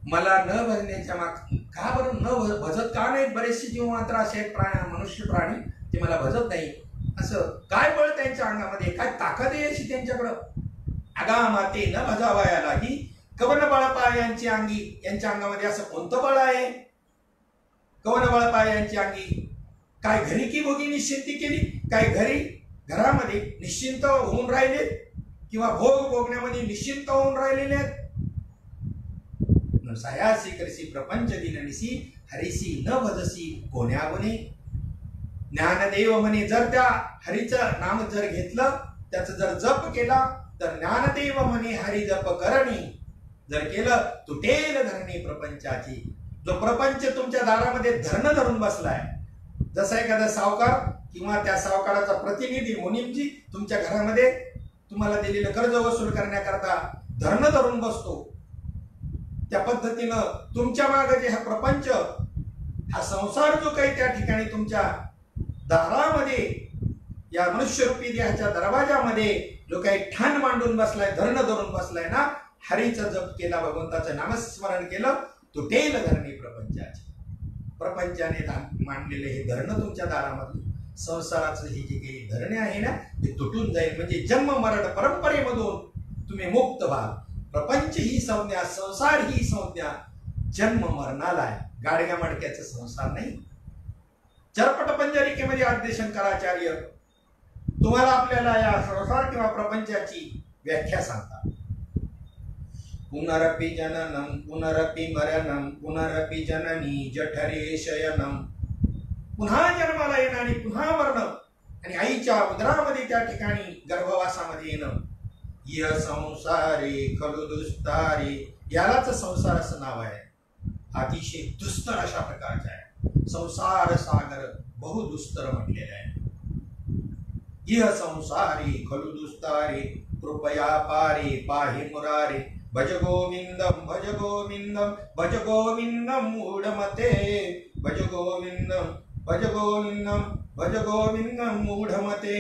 मला न भजण्याच्या का बरं न भजत का नाही. बरेचसे जीव मात्र असे आहेत, मनुष्य प्राणी, ते मला भजत नाही. असं काय बळ त्यांच्या अंगामध्ये, काय ताकद आहे अशी त्यांच्याकडं. अगा माते न भजावया लागी. कवन बळपाय यांची अंगी. यांच्या अंगामध्ये असं कोणतं बळ आहे. कवन बळपाय यांची अंगी. काय घरी की भोगी निश्चिंती केली? काय घरामध्ये निश्चिंत होऊन राहिले किंवा भोग भोगण्यामध्ये निश्चिंत होऊन राहिलेले आहेत? सायासी करसी प्रपंच दिननिसी हरिसी न भजसी कोण्या गुणे. ज्ञानदेव म्हणे जर त्या हरीचं नाम जर घेतलं, त्याचं जर जप केला, तर ज्ञानदेव म्हणे हरी जप करणी जर केलं तुटेल धरणी प्रपंचाची. जो प्रपंच तुमच्या दारामध्ये धरण धरून बसलाय, जसा एखादा सावकार किंवा त्या सावकाराचा प्रतिनिधी मुनीमजी तुमच्या घरामध्ये तुम्हाला दिलेलं कर्ज वसूल करण्याकरता धरण धरून बसतो, त्या पद्धतीनं तुमच्या मागे जे हा प्रपंच, हा संसार जो काही त्या ठिकाणी तुमच्या दारामध्ये, या मनुष्यरूपी देहाच्या दरवाजामध्ये जो काही ठाण मांडून बसलाय, धरण धरून बसलाय ना, हरीचा जप केला, भगवंताचं नामस्मरण केलं, तुटेल धरणी प्रपंचाची. प्रपंचाने मांडलेले हे धरण तुमच्या दारामधलं संसाराचं हे जे काही धरणे आहे ना, ते तुटून जाईल. म्हणजे जन्म मरण परंपरेमधून तुम्ही मुक्त व्हाल. प्रपंच ही संज्ञा, संसार ही संज्ञा जन्म मरणाला आहे, गाडग्या मडक्याचा संसार नाही. चरपट पंजरिकेमध्ये आद्य शंकराचार्य तुम्हाला आपल्याला या संसार किंवा प्रपंचाची व्याख्या सांगतात. पुनरपि जननम पुनरपि मरणम पुनरपि जननी जठरे शयनम. पुन्हा जन्माला येणं आणि पुन्हा मरणं आणि आईच्या उदरामध्ये त्या ठिकाणी गर्भवासामध्ये येणं. य संसारे खलु दुस्तारे, यालाच संसार असं नाव आहे. अतिशय दुस्तर अशा प्रकारचा आहे. संसार सागर बहुदुस्तर म्हटलेला आहे. इह संसारी खलु दुस्तारे कृपया पारे पाहि मुरारे. भज गोविंदम भज गोविंदम भज गोविंदम मूढमते. भज गोविंदम भज गोविंदम भज गोविंदम मूढमते.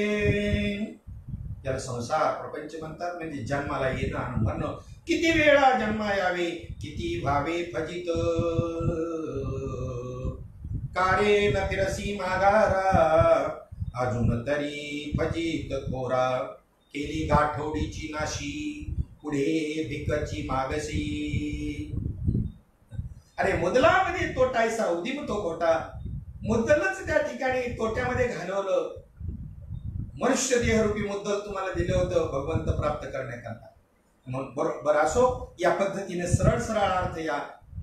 त्याला संसार प्रपंच म्हणतात. म्हणजे जन्माला येणं आणि मरणं. किती वेळा जन्मा यावे, किती भावे फजित. कारे न फिरसी मागारा, अजून तरी फजित कोरा. केली गाठोडीची नाशी, पुढे भिकची मागसी. अरे मुदलामध्ये तोटायचा उदीम तो खोटा. मुद्दलच त्या ठिकाणी तोट्यामध्ये घालवलं. मनुष्य देहरूपी मुद्दल तुम्हाला दिलं होतं भगवंत प्राप्त करण्याकरता. मग बरोबर असो, या पद्धतीने सरळ सरळ अर्थ या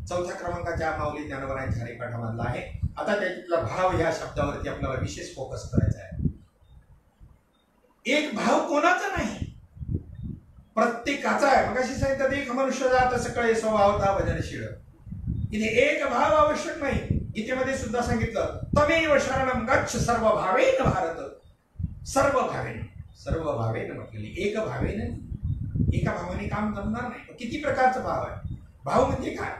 4थ्या क्रमांकाच्या माऊली ज्ञानोबरायांच्या हरिपाठामधला आहे. आता त्यातला भाव या शब्दावरती आपल्याला विशेष फोकस करायचा आहे. एक भाव कोणाचा नाही, प्रत्येकाचा आहे. मगाशी सांगितलं एक मनुष्य जात सकळे स्वभावता भजनशील. इथे एक भाव आवश्यक नाही. गीतेमध्ये सुद्धा सांगितलं तमेव शरणम गच्छ सर्व भावेन भारत. सर्व भावेन, सर्व भावेन म्हटलेली, एक भावेन. एका भावाने काम जमणार नाही. किती प्रकारचा भाव आहे? भाव म्हणजे काय?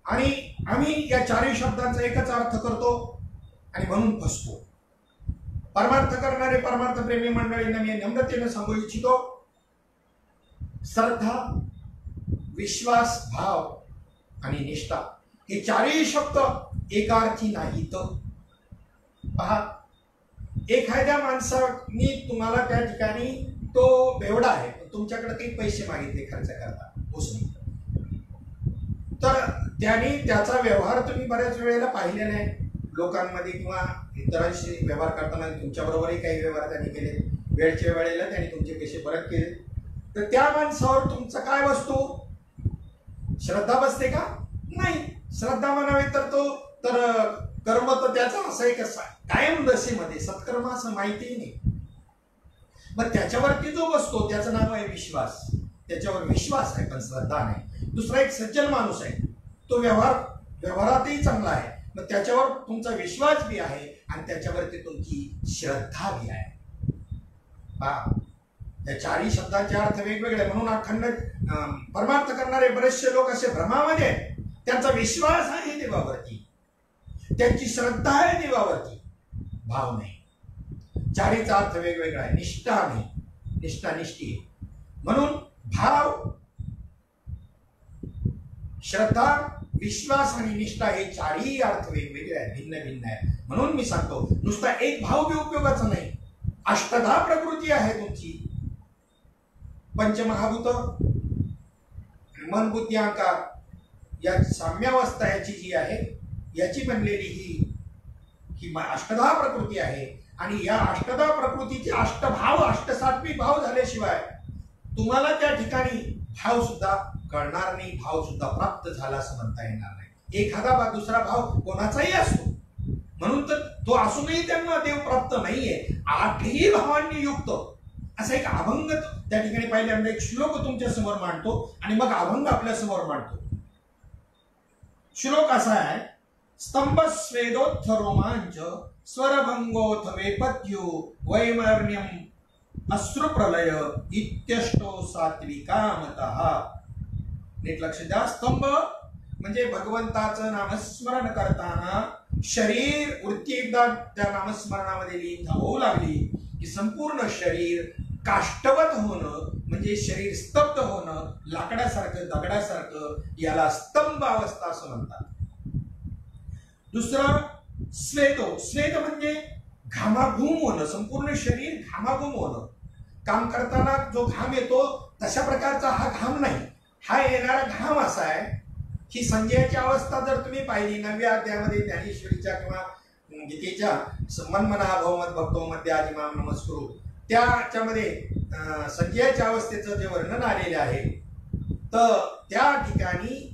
आणि आम्ही या चारही शब्दांचा एकच अर्थ करतो आणि म्हणून फसतो. परमार्थ करणारे परमार्थ प्रेमी मंडळींना मी नम्रतेने सांगू इच्छितो, श्रद्धा, विश्वास, भाव आणि निष्ठा हे चारही शब्द एकार्थी नाहीत. पहा, एखाद्या माणसाने तुम्हाला त्या ठिकाणी तो बेवडा आहे, तुमच्याकडे काही पैसे मागितले खर्च करता उसने, तर त्याने त्याचा व्यवहार तुम्ही बऱ्याच वेळेला पाहिलेला आहे लोकांमध्ये किंवा इतरांशी व्यवहार करताना. तुमच्या बरोबरही काही व्यवहार त्यांनी केले, वेळच्या वेळेला त्यांनी तुमचे पैसे परत केले. तर त्या माणसावर तुमचा काय बसतो? श्रद्धा बसते का? नाही. श्रद्धा म्हणावे तर कर्म तर त्याचा असं आहे कसा कायम दशेमध्ये सत्कर्म असं माहिती नाही. मग त्याच्यावरती जो बसतो त्याचं नाव आहे विश्वास. त्याच्यावर विश्वास आहे पण श्रद्धा नाही. दुसरा एक सज्जन माणूस आहे, तो व्यवहारातही चांगला आहे, मग त्याच्यावर तुमचा विश्वास बी आहे आणि त्याच्यावरती तुमची श्रद्धा बी आहे. या चारही शब्दांचे अर्थ वेगवेगळे. म्हणून अखंड परमार्थ करणारे बरेचसे लोक असे भ्रमामध्ये आहेत. त्यांचा विश्वास आहे देवावरती, त्यांची श्रद्धा आहे देवावरती, भाव नाही. चारीचा अर्थ वेगवेगळा आहे. निष्ठा नाही, निष्ठा निष्ठी. म्हणून भाव, श्रद्धा, विश्वास आणि निष्ठा हे चारही अर्थ वेगवेगळे आहेत, भिन्न भिन्न आहेत. म्हणून मी सांगतो नुसता एक भाव बी उपयोगाचा नाही. अष्टधा प्रकृती आहे तुमची, पंचमहाभूत, मन बुद्धी अहंकार, या साम्यावस्था याची जी आहे, याची बनलेली ही ही अष्टधा प्रकृती आहे आणि या अष्टधा प्रकृतीचे अष्टभाव अष्टसात्विक भाव झाल्याशिवाय तुम्हाला त्या ठिकाणी भाव सुद्धा कळणार नाही, भाव सुद्धा प्राप्त झाला असं म्हणता येणार नाही। एखादा दुसरा भाव कोणाचाही असतो, म्हणून तर तो असूनही त्यांना देव प्राप्त नाहीये। आठही भावांनी युक्त असा एक अभंग त्या ठिकाणी पहिल्यांदा एक श्लोक तुमच्या समोर मांडतो आणि मग अभंग आपल्या समोर मांडतो। श्लोक असा आहे, स्तंभ स्वेदोत्थ रोमांच स्वरभंगोथ वेपत्यु वैमर्ण्यम अश्रुप्रलय इत्यष्टो सात्विकामतः। नीट लक्ष द्या, स्तंभ म्हणजे भगवंताचं नामस्मरण करताना शरीर वृत्ती एकदा त्या नामस्मरणामध्ये लीन होऊ लागली की संपूर्ण शरीर काष्टवत होणं म्हणजे शरीर स्तब्ध होणं, लाकडासारखं दगडासारखं, याला स्तंभ अवस्था असं म्हणतात। दुसरं स्वेदो, स्वेद म्हणजे घामाघूम होणं, संपूर्ण शरीर घामाघूम होणं, काम करताना जो घाम येतो तशा प्रकारचा हा घाम नाही, हा येणारा घाम असा आहे की संजयाची अवस्था जर तुम्ही पाहिली 9व्या अध्यायामध्ये ज्ञानेश्वरीच्या किंवा गीतेच्या मन्मना भवमत भक्तो मध्ये आदिमाम नमस्कुरु त्याच्यामध्ये संजयाच्या अवस्थेचं जे वर्णन आलेले आहे, तर त्या ठिकाणी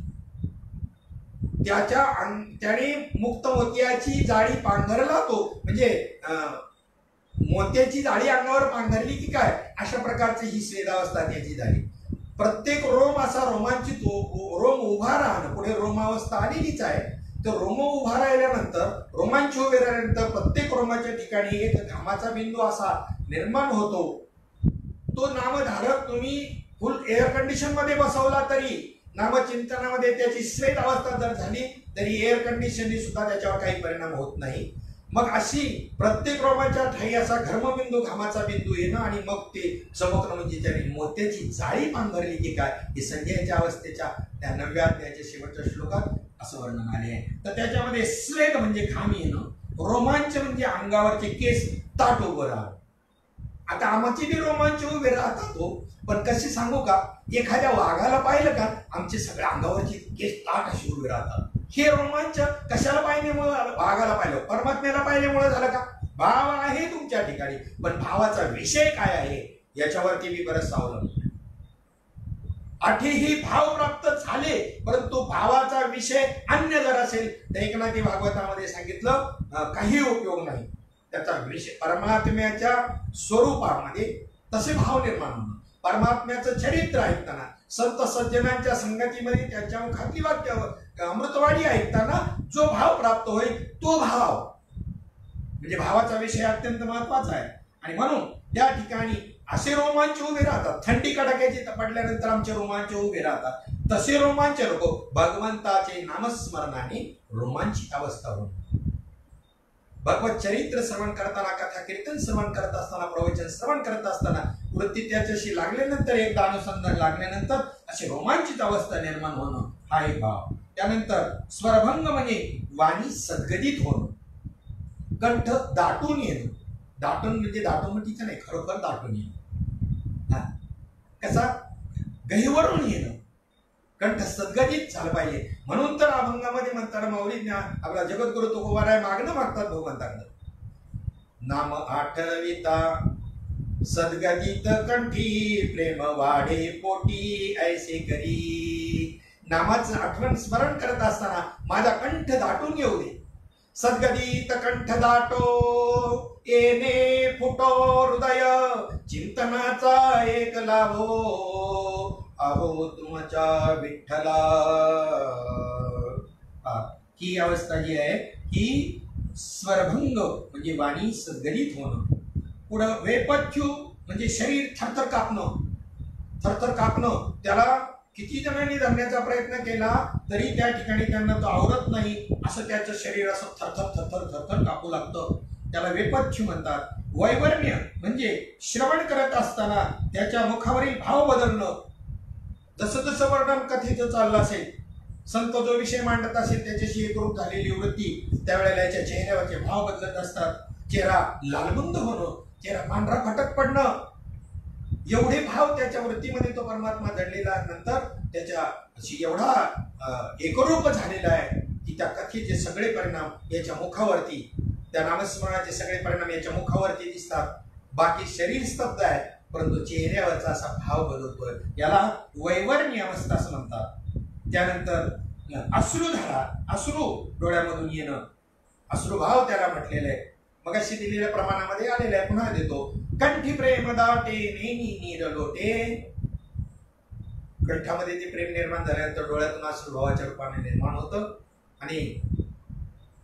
त्याने मुक्त मोत्याची जाळी पांघरला, तो म्हणजे मोत्याची जाळी अंगावर पांघरली की काय अशा प्रकारची ही स्वेदावस्था त्याची झाली। प्रत्येक रोम असा रोमांचित, रोम उभा राहणं, पुढे रोमावस्था आलेलीच आहे, तर रोम उभा राहिल्यानंतर रोमांच उभे राहिल्यानंतर प्रत्येक रोमाच्या ठिकाणी एक घामाचा बिंदू असा निर्माण होतो। तो नामधारक तुम्ही फुल एअर कंडिशन मध्ये बसवला तरी नामचिंतनामध्ये त्याची स्वेद अवस्था जर झाली तरी एअर कंडिशननी सुद्धा त्याच्यावर काही परिणाम होत नाही। मग अशी प्रत्येक रोमाच्या ठाई असा घर्मबिंदू घामाचा बिंदू येणं आणि मग ते चमकणं म्हणजे त्याने मोत्याची जाळी पांघरली की काय, हे संजयाच्या अवस्थेच्या त्या 9व्या अध्यायाच्या शेवटच्या श्लोकात असं वर्णन आले आहे। तर त्याच्यामध्ये स्वेद म्हणजे घाम येणं, रोमांच म्हणजे अंगावरचे केस ताट उभं राहणं। आता आमचे बी रोमांच उभे राहतात हो, पण कसे सांगू का, एखाद्या वाघाला पाहिलं का आमचे सगळ्या अंगावरचे केस ताट असे उभे राहतात। हे रोमांच कशाला पाहिल्यामुळे, वाघाला पाहिलं, परमात्म्याला पाहिल्यामुळे झालं का? भाव आहे तुमच्या ठिकाणी, पण भावाचा विषय काय आहे याच्यावरती मी बरंच अवलंबून। आठही भाव प्राप्त झाले परंतु भावाचा विषय अन्य जर असेल तर एकनाथी भागवतामध्ये सांगितलं काही उपयोग नाही, त्याचा विषय परमात्म्याच्या स्वरूपामध्ये तसे भाव निर्माण होणं, परमात्म्याचं चरित्र ऐकताना, संत सज्जनांच्या संगतीमध्ये त्यांच्या मुखातली वाक्य अमृतवाणी ऐकताना जो भाव प्राप्त होईल तो भाव म्हणजे भावाचा विषय अत्यंत महत्वाचा आहे। आणि म्हणून त्या ठिकाणी असे रोमांच उभे राहतात, थंडी कडाक्याची पडल्यानंतर आमचे रोमांच उभे राहतात, तसे रोमांच नको, भगवंताचे नामस्मरणाने रोमांचित अवस्था होईल। भगवत चरित्र श्रवण करताना, कथा कीर्तन श्रवण करत असताना, प्रवचन श्रवण करत असताना वृत्ती त्याच्याशी लागल्यानंतर, एकदा अनुसंधान लागल्यानंतर अशी रोमांचित अवस्था निर्माण होणं हा एक भाव। त्यानंतर स्वरभंग म्हणजे वाणी सद्गदित होणं, कंठ दाटून येणं, दाटून म्हणजे दाटून म्हणजे नाही, खरोखर दाटून येणं, कसा गहिवरून येणं, कंठ सद्गदित झालं पाहिजे। म्हणून तर अभंगामध्ये म्हणताना माऊली आपला जगद्गुरु तुकोबाराय मागणं मागतात भगवंताकडे, नाम आठविता सद्गदित कंठी प्रेम वाढे पोटी ऐसे करी। नामाचं आठवण स्मरण करत असताना माझा कंठ दाटून येऊ दे, सद्गदित कंठ दाटो येणे फुटो हृदय चिंतनाचा एक लाभो अहो तुमच्या विठ्ठला। ही अवस्था जी आहे ही स्वरभंग म्हणजे वाणी सद्गदित होणं। पुढं वेपथ्यू म्हणजे शरीर थरथर कापणं, थरथर कापणं, त्याला किती जणांनी धरण्याचा प्रयत्न केला तरी त्या ठिकाणी त्यांना तो आवरत नाही, असं त्याचं शरीर असं थरथर थरथर थरथर कापू लागतं, त्याला वेपथ्यू म्हणतात। वैवर्ण्य म्हणजे श्रवण करत असताना त्याच्या मुखावरील भाव बदलणं, जसं जसं वर्णन कथेचं चाललं असेल, संत जो विषय मांडत असेल त्याच्याशी एकरूप झालेली वृत्ती, त्यावेळेला याच्या चेहऱ्यावरचे भाव बदलत असतात, चेहरा लालबुंद होणं, चेहरा पांढरा फटक पडणं, एवढे भाव त्याच्या वृत्तीमध्ये तो परमात्मा जडलेला नंतर त्याच्या एवढा एकरूप झालेला आहे की त्या कथेचे सगळे परिणाम याच्या मुखावरती त्या नामस्मरणाचे सगळे परिणाम याच्या मुखावरती दिसतात. बाकी शरीर स्तब्ध आहे, परंतु चेहऱ्यावरचा असा भाव बदलतोय. याला वैवर्ण्य अवस्था असं म्हणतात. त्यानंतर अश्रुधारा, अश्रू डोळ्यामधून येणं, अश्रुभाव त्याला म्हटलेलं आहे. मग अशी दिलेल्या प्रमाणामध्ये आलेलं आहे. पुन्हा देतो. कंठी प्रेम दाटे नेहमी नीर लोटे. कंठामध्ये ते प्रेम निर्माण झाल्यानंतर डोळ्यातून अश्रुभावाच्या रूपाने निर्माण होतं. आणि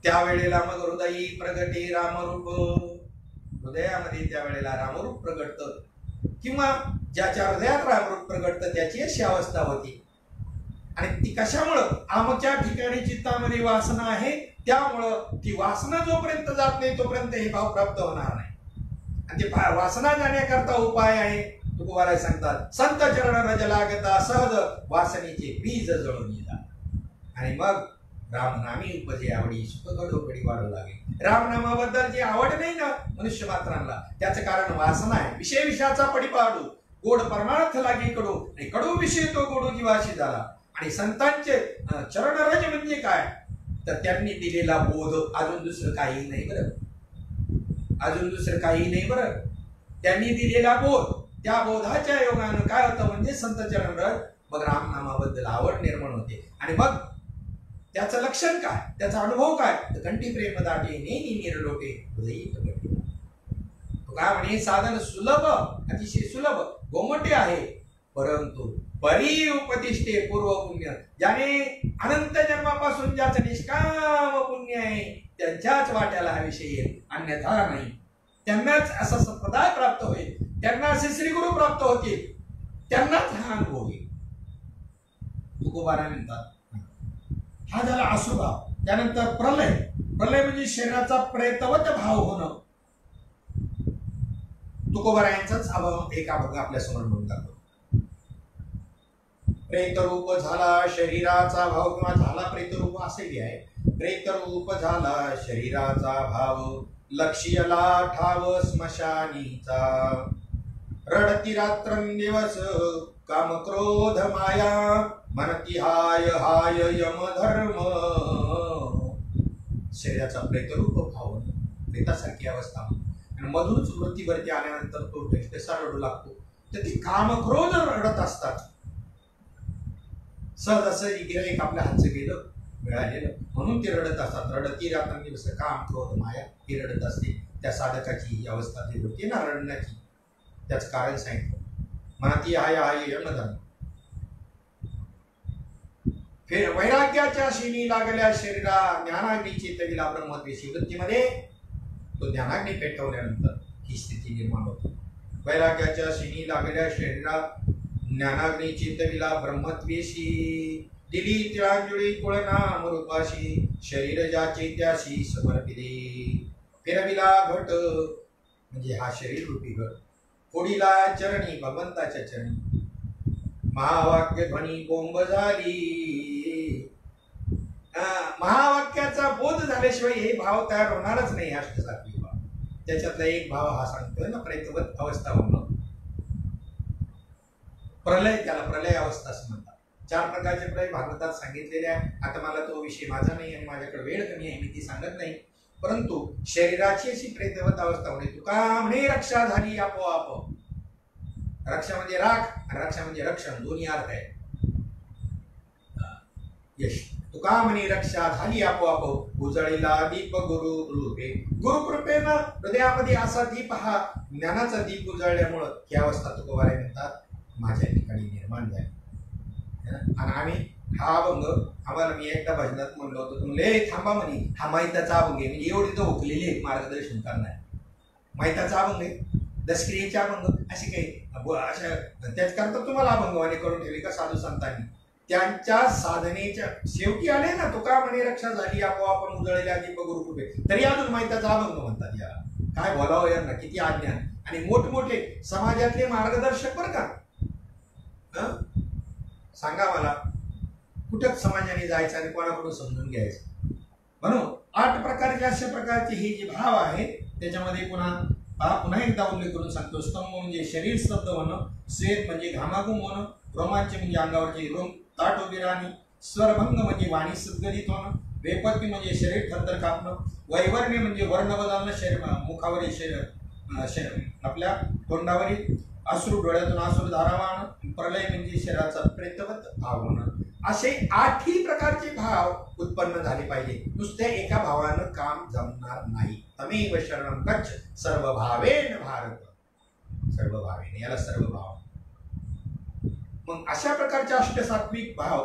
त्यावेळेला मग हृदयी प्रगटे रामरूप, हृदयामध्ये त्यावेळेला रामरूप प्रगटतं, किंवा ज्याच्या हृदयात रामरूप प्रगटतं त्याची अशी अवस्था होती. आणि ती कशामुळं? आमच्या ठिकाणी चित्तामध्ये वासना आहे, त्यामुळं ती वासना जोपर्यंत जात नाही तोपर्यंत हे भाव प्राप्त होणार नाही. आणि ते वासना जाण्याकरता उपाय आहे. तुकोबाराय सांगतात, संत चरण रज लागता सहज वासनेचे बीज जळून येतात. आणि मग रामनामी उपजे आवडी सुख घडोघडी वाढू लागेल. रामनामाबद्दल जी आवड नाही ना मनुष्य मात्रांना, त्याचं कारण वासना आहे. विषय विषयाचा पडिपाडू गोड परमार्थ लागे कडू, आणि कडू विषय तो गोडू जीवाशी झाला. आणि संतांचे चरणरज म्हणजे काय? तर त्यांनी दिलेला बोध, अजून दुसरं काही नाही बरं, अजून दुसरं काही नाही बरं. त्यांनी दिलेला बोध, त्या बोधाच्या योगानं काय होतं म्हणजे संत चरणरज, मग रामनामाबद्दल आवड निर्माण होते. आणि मग त्याचं लक्षण काय, त्याचा अनुभव काय? तर कंठी प्रेम दाटे नेहमी निरलोटे हृदयी प्रगटे. तो काय म्हणे, साधन सुलभ, अतिशय सुलभ गोमटे आहे, परंतु परी उपदिष्टे पूर्व पुण्य. ज्याने अनंत जन्मापासून ज्याचं निष्काम पुण्य आहे त्यांच्याच वाट्याला हा विषय येईल, अन्यथा नाही. त्यांनाच असा संप्रदाय प्राप्त होईल, त्यांना असे श्रीगुरु प्राप्त होतील, त्यांनाच हा अनुभव येईल. तुकोबाराय म्हणतात. हा झाला अश्रुभाव. त्यानंतर प्रलय. प्रलय म्हणजे शरीराचा प्रेतवत भाव होणं. तुकोबारायांचाच एक अभंग आपल्या समोर म्हणून दाखवतो. प्रेतरूप झाला शरीराचा भाव, किंवा झाला प्रेतरूप असेही आहे. प्रेतरूप झाला शरीराचा भाव, लक्ष्यला ठाव स्मशानीचा. रडती रात्रंदिवस काम क्रोध माया, मनती हाय हाय यम धर्म. शरीराचा प्रेतरूप भाव, प्रेतासारखी अवस्था. आणि मधूनच मृत्यूवरती आल्यानंतर तो कसा रडू लागतो, तर ती काम क्रोध रडत असतात. सहज असं गिराईक आपल्या हातचं गेलं मिळालेलं म्हणून ते रडत असतात. रडती रात्रंदिवस काम क्रोध माया ही रडत असते. त्या साधकाची ही अवस्था जी होती ना रडण्याची, त्याचं कारण सांगितलं. मनाती हाय हाय यमधर्म. फिर वैराग्याच्या शिनी लागल्या शरीरा, ज्ञानाग्नी चेतविला ब्रह्मद्वेषी. वृत्तीमध्ये तो ज्ञानाग्नी पेटवल्यानंतर ही स्थिती निर्माण होते. वैराग्याच्या शिनी लागल्या शरीरा, ज्ञानाग्नी चेतविला ब्रह्मद्वेषी. दिली तिळांजुळी कुळनाम रूपाशी, शरीर ज्याचे त्याशी समर्पिले. फिरविला घट म्हणजे हा शरीर रूपी घट, फोडीला चरणी भगवंताच्या चरणी. महावाक्य ध्वनी बोंब झाली. महावाक्याचा बोध झाल्याशिवाय हे भाव तयार होणारच नाही. अष्टसात्विक भाव त्याच्यातला एक भाव हा सांगतोय ना, प्रेतवत अवस्था होणं. प्रलय, त्याला प्रलय अवस्था असं म्हणतात. 4 प्रकारचे प्रलय भागवतात सांगितलेले आहे. आता मला तो विषय माझा नाही आणि माझ्याकडे वेळ कमी आहे, मी ती सांगत नाही. परंतु शरीराची अशी प्रेतवत अवस्था होणे. तुका म्हणे रक्षा झाली आपोआप. रक्षा म्हणजे राख आणि रक्षा म्हणजे रक्षण, दोन्ही अर्थ आहे. यश. तुका म्हणे रक्षा झाली आपोआप, उजळीला दीप गुरु कृपे. गुरुकृपेनं हृदयामध्ये असा दीप, हा ज्ञानाचा दीप उजळल्यामुळं ही अवस्था तुकोबाराय म्हणतात माझ्या ठिकाणी निर्माण झाली. आणि आम्ही हा अभंग, आम्हाला मी एकदा भजनात म्हणलो होतो, तुम्ही थांबा म्हणे, हा माहिताचा अभंग आहे. म्हणजे एवढी तर हुकलेली मार्गदर्शन करणार. माहिताचा अभंग आहे, दशक्रियेचा अभंग, असे काही अशा त्याच करता तुम्हाला अभंगवाणी करून ठेवली का साधू संतांनी. त्यांच्या साधनेच्या शेवटी आले ना, तुका म्हणे रक्षा झाली आपोआप उजळलेल्या दीप गुरुकृपे, तरी अजून माहिताचा अभंग म्हणतात. याला काय बोलावं यांना, किती आज्ञा. आणि मोठमोठे समाजातले मार्गदर्शक बरं का, सांगा मला कुठं समाजाने जायचं आणि कोणाकडून समजून घ्यायचं. म्हणून 8 प्रकारचे अशा प्रकारचे हे जे भाव आहे त्याच्यामध्ये पुन्हा एकदा उल्लेख करून सांगतो. स्तंभ म्हणजे शरीर स्तब्ध होणं, स्वेद म्हणजे घामाघूम होणं, रोमांच म्हणजे अंगावरचे रोम ताट उभे राहणे, स्वरभंग म्हणजे वाणी सद्गलित होणं, वेपत्ती म्हणजे शरीर थरथर कापणं, वैवर्ण्य म्हणजे वर्ण बदलणं, शरीर मुखावरील शरीर आपल्या तोंडावरील अश्रू, डोळ्यातून अश्रू धारा वाहणं, प्रलय म्हणजे शरीराचा प्रेतवत भाव होणं. असे 8ही प्रकारचे भाव उत्पन्न झाले पाहिजे. नुसत्या एका भावानं काम जमणार नाही. तमेव शरणं गच्छ सर्व भावेन भारत. सर्व भावेने, याला सर्व भाव. मग अशा प्रकारचे अष्टसात्विक भाव,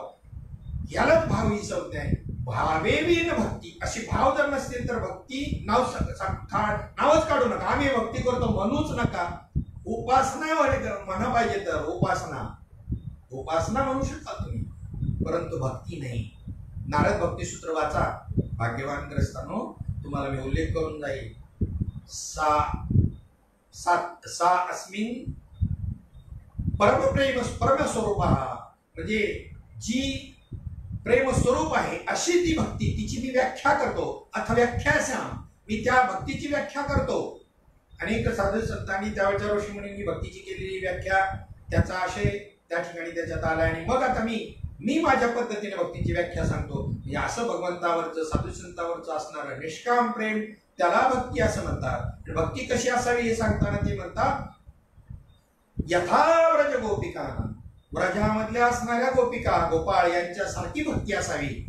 यालाच भाव ही संज्ञा आहे. भावेवीन भक्ती. अशी भाव जर नसतील तर भक्ती नावच काढू नका. आम्ही भक्ती करतो म्हणूच नका. उपासना म्हणा पाहिजे तर उपासना म्हणू शकता तुम्ही, परंतु भक्ती नाही. नारद भक्ती सूत्र वाचा. भाग्यवान ग्रस्तांनो, तुम्हाला मी उल्लेख करून जाईल. सा अस्मिन परमप्रेम परमस्वरूप, म्हणजे जी प्रेम स्वरूप आहे अशी ती भक्ती, तिची मी व्याख्या करतो. अथ व्याख्यास्याम, मी त्या भक्तीची व्याख्या करतो. अनेक साधू संतांनी त्यावेळच्या ऋषी मुनींनी भक्तीची केलेली व्याख्या, त्याचा आशय त्या ठिकाणी त्याच्यात आला. आणि मग आता मी माझ्या पद्धतीने भक्तीची व्याख्या सांगतो. म्हणजे असं भगवंतावरचं, साधू संतांवरचं असणारं निष्काम प्रेम, त्याला भक्ती असं म्हणतात. भक्ती कशी असावी हे सांगताना ते म्हणतात, यथा व्रज गोपिकांना, व्रजामधल्या असणाऱ्या गोपिका गोपाळ यांच्यासारखी भक्ती असावी.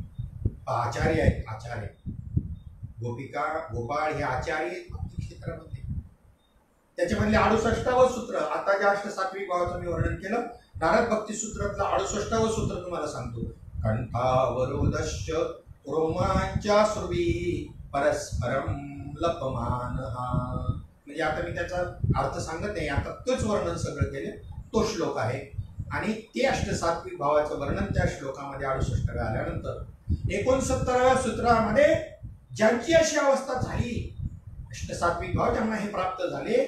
आचार्य आहेत, आचार्य. गोपिका गोपाळ हे आचार्य भक्ती क्षेत्रामध्ये. त्याच्यामधले 68व सूत्र, आता ज्या अष्टसात्विक भावाचं मी वर्णन केलं, नारद भक्ती सूत्रातलं 68व सूत्र तुम्हाला सांगतो. कंठावरोदश्च रोमांच्या सुरवी परस्परम लपमान. म्हणजे आता मी त्याचा अर्थ सांगत नाही, आता तोच वर्णन सगळं केलं. तो श्लोक आहे. आणि ते अष्टसात्विक भावाचं वर्णन त्या श्लोकामध्ये 68 आल्यानंतर 69व्या सूत्रामध्ये ज्यांची अशी अवस्था झाली, अष्टसात्विक भाव ज्यांना हे प्राप्त झाले,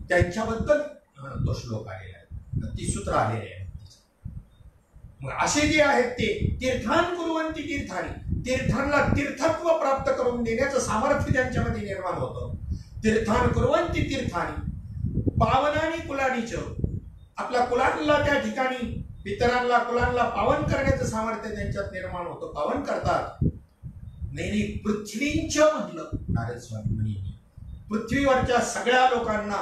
त्यांच्याबद्दल तो श्लोक आलेला आहे, ती सूत्र आलेली आहे. मग असे जे आहेत ते तीर्थान कुर्वन्ति तीर्थानी, तीर्थांना तीर्थत्व प्राप्त करून देण्याचं सामर्थ्य त्यांच्यामध्ये निर्माण होतं. तीर्थान कुर्वन्ति तीर्थानी पावनानी कुलानीच, आपल्या कुलांना त्या ठिकाणी पितरांना कुलांना पावन करण्याचं सामर्थ्य त्यांच्यात निर्माण होतं. पावन करतात. नाही पृथ्वींच म्हटलं नारद स्वामी मुनींनी. पृथ्वीवरच्या सगळ्या लोकांना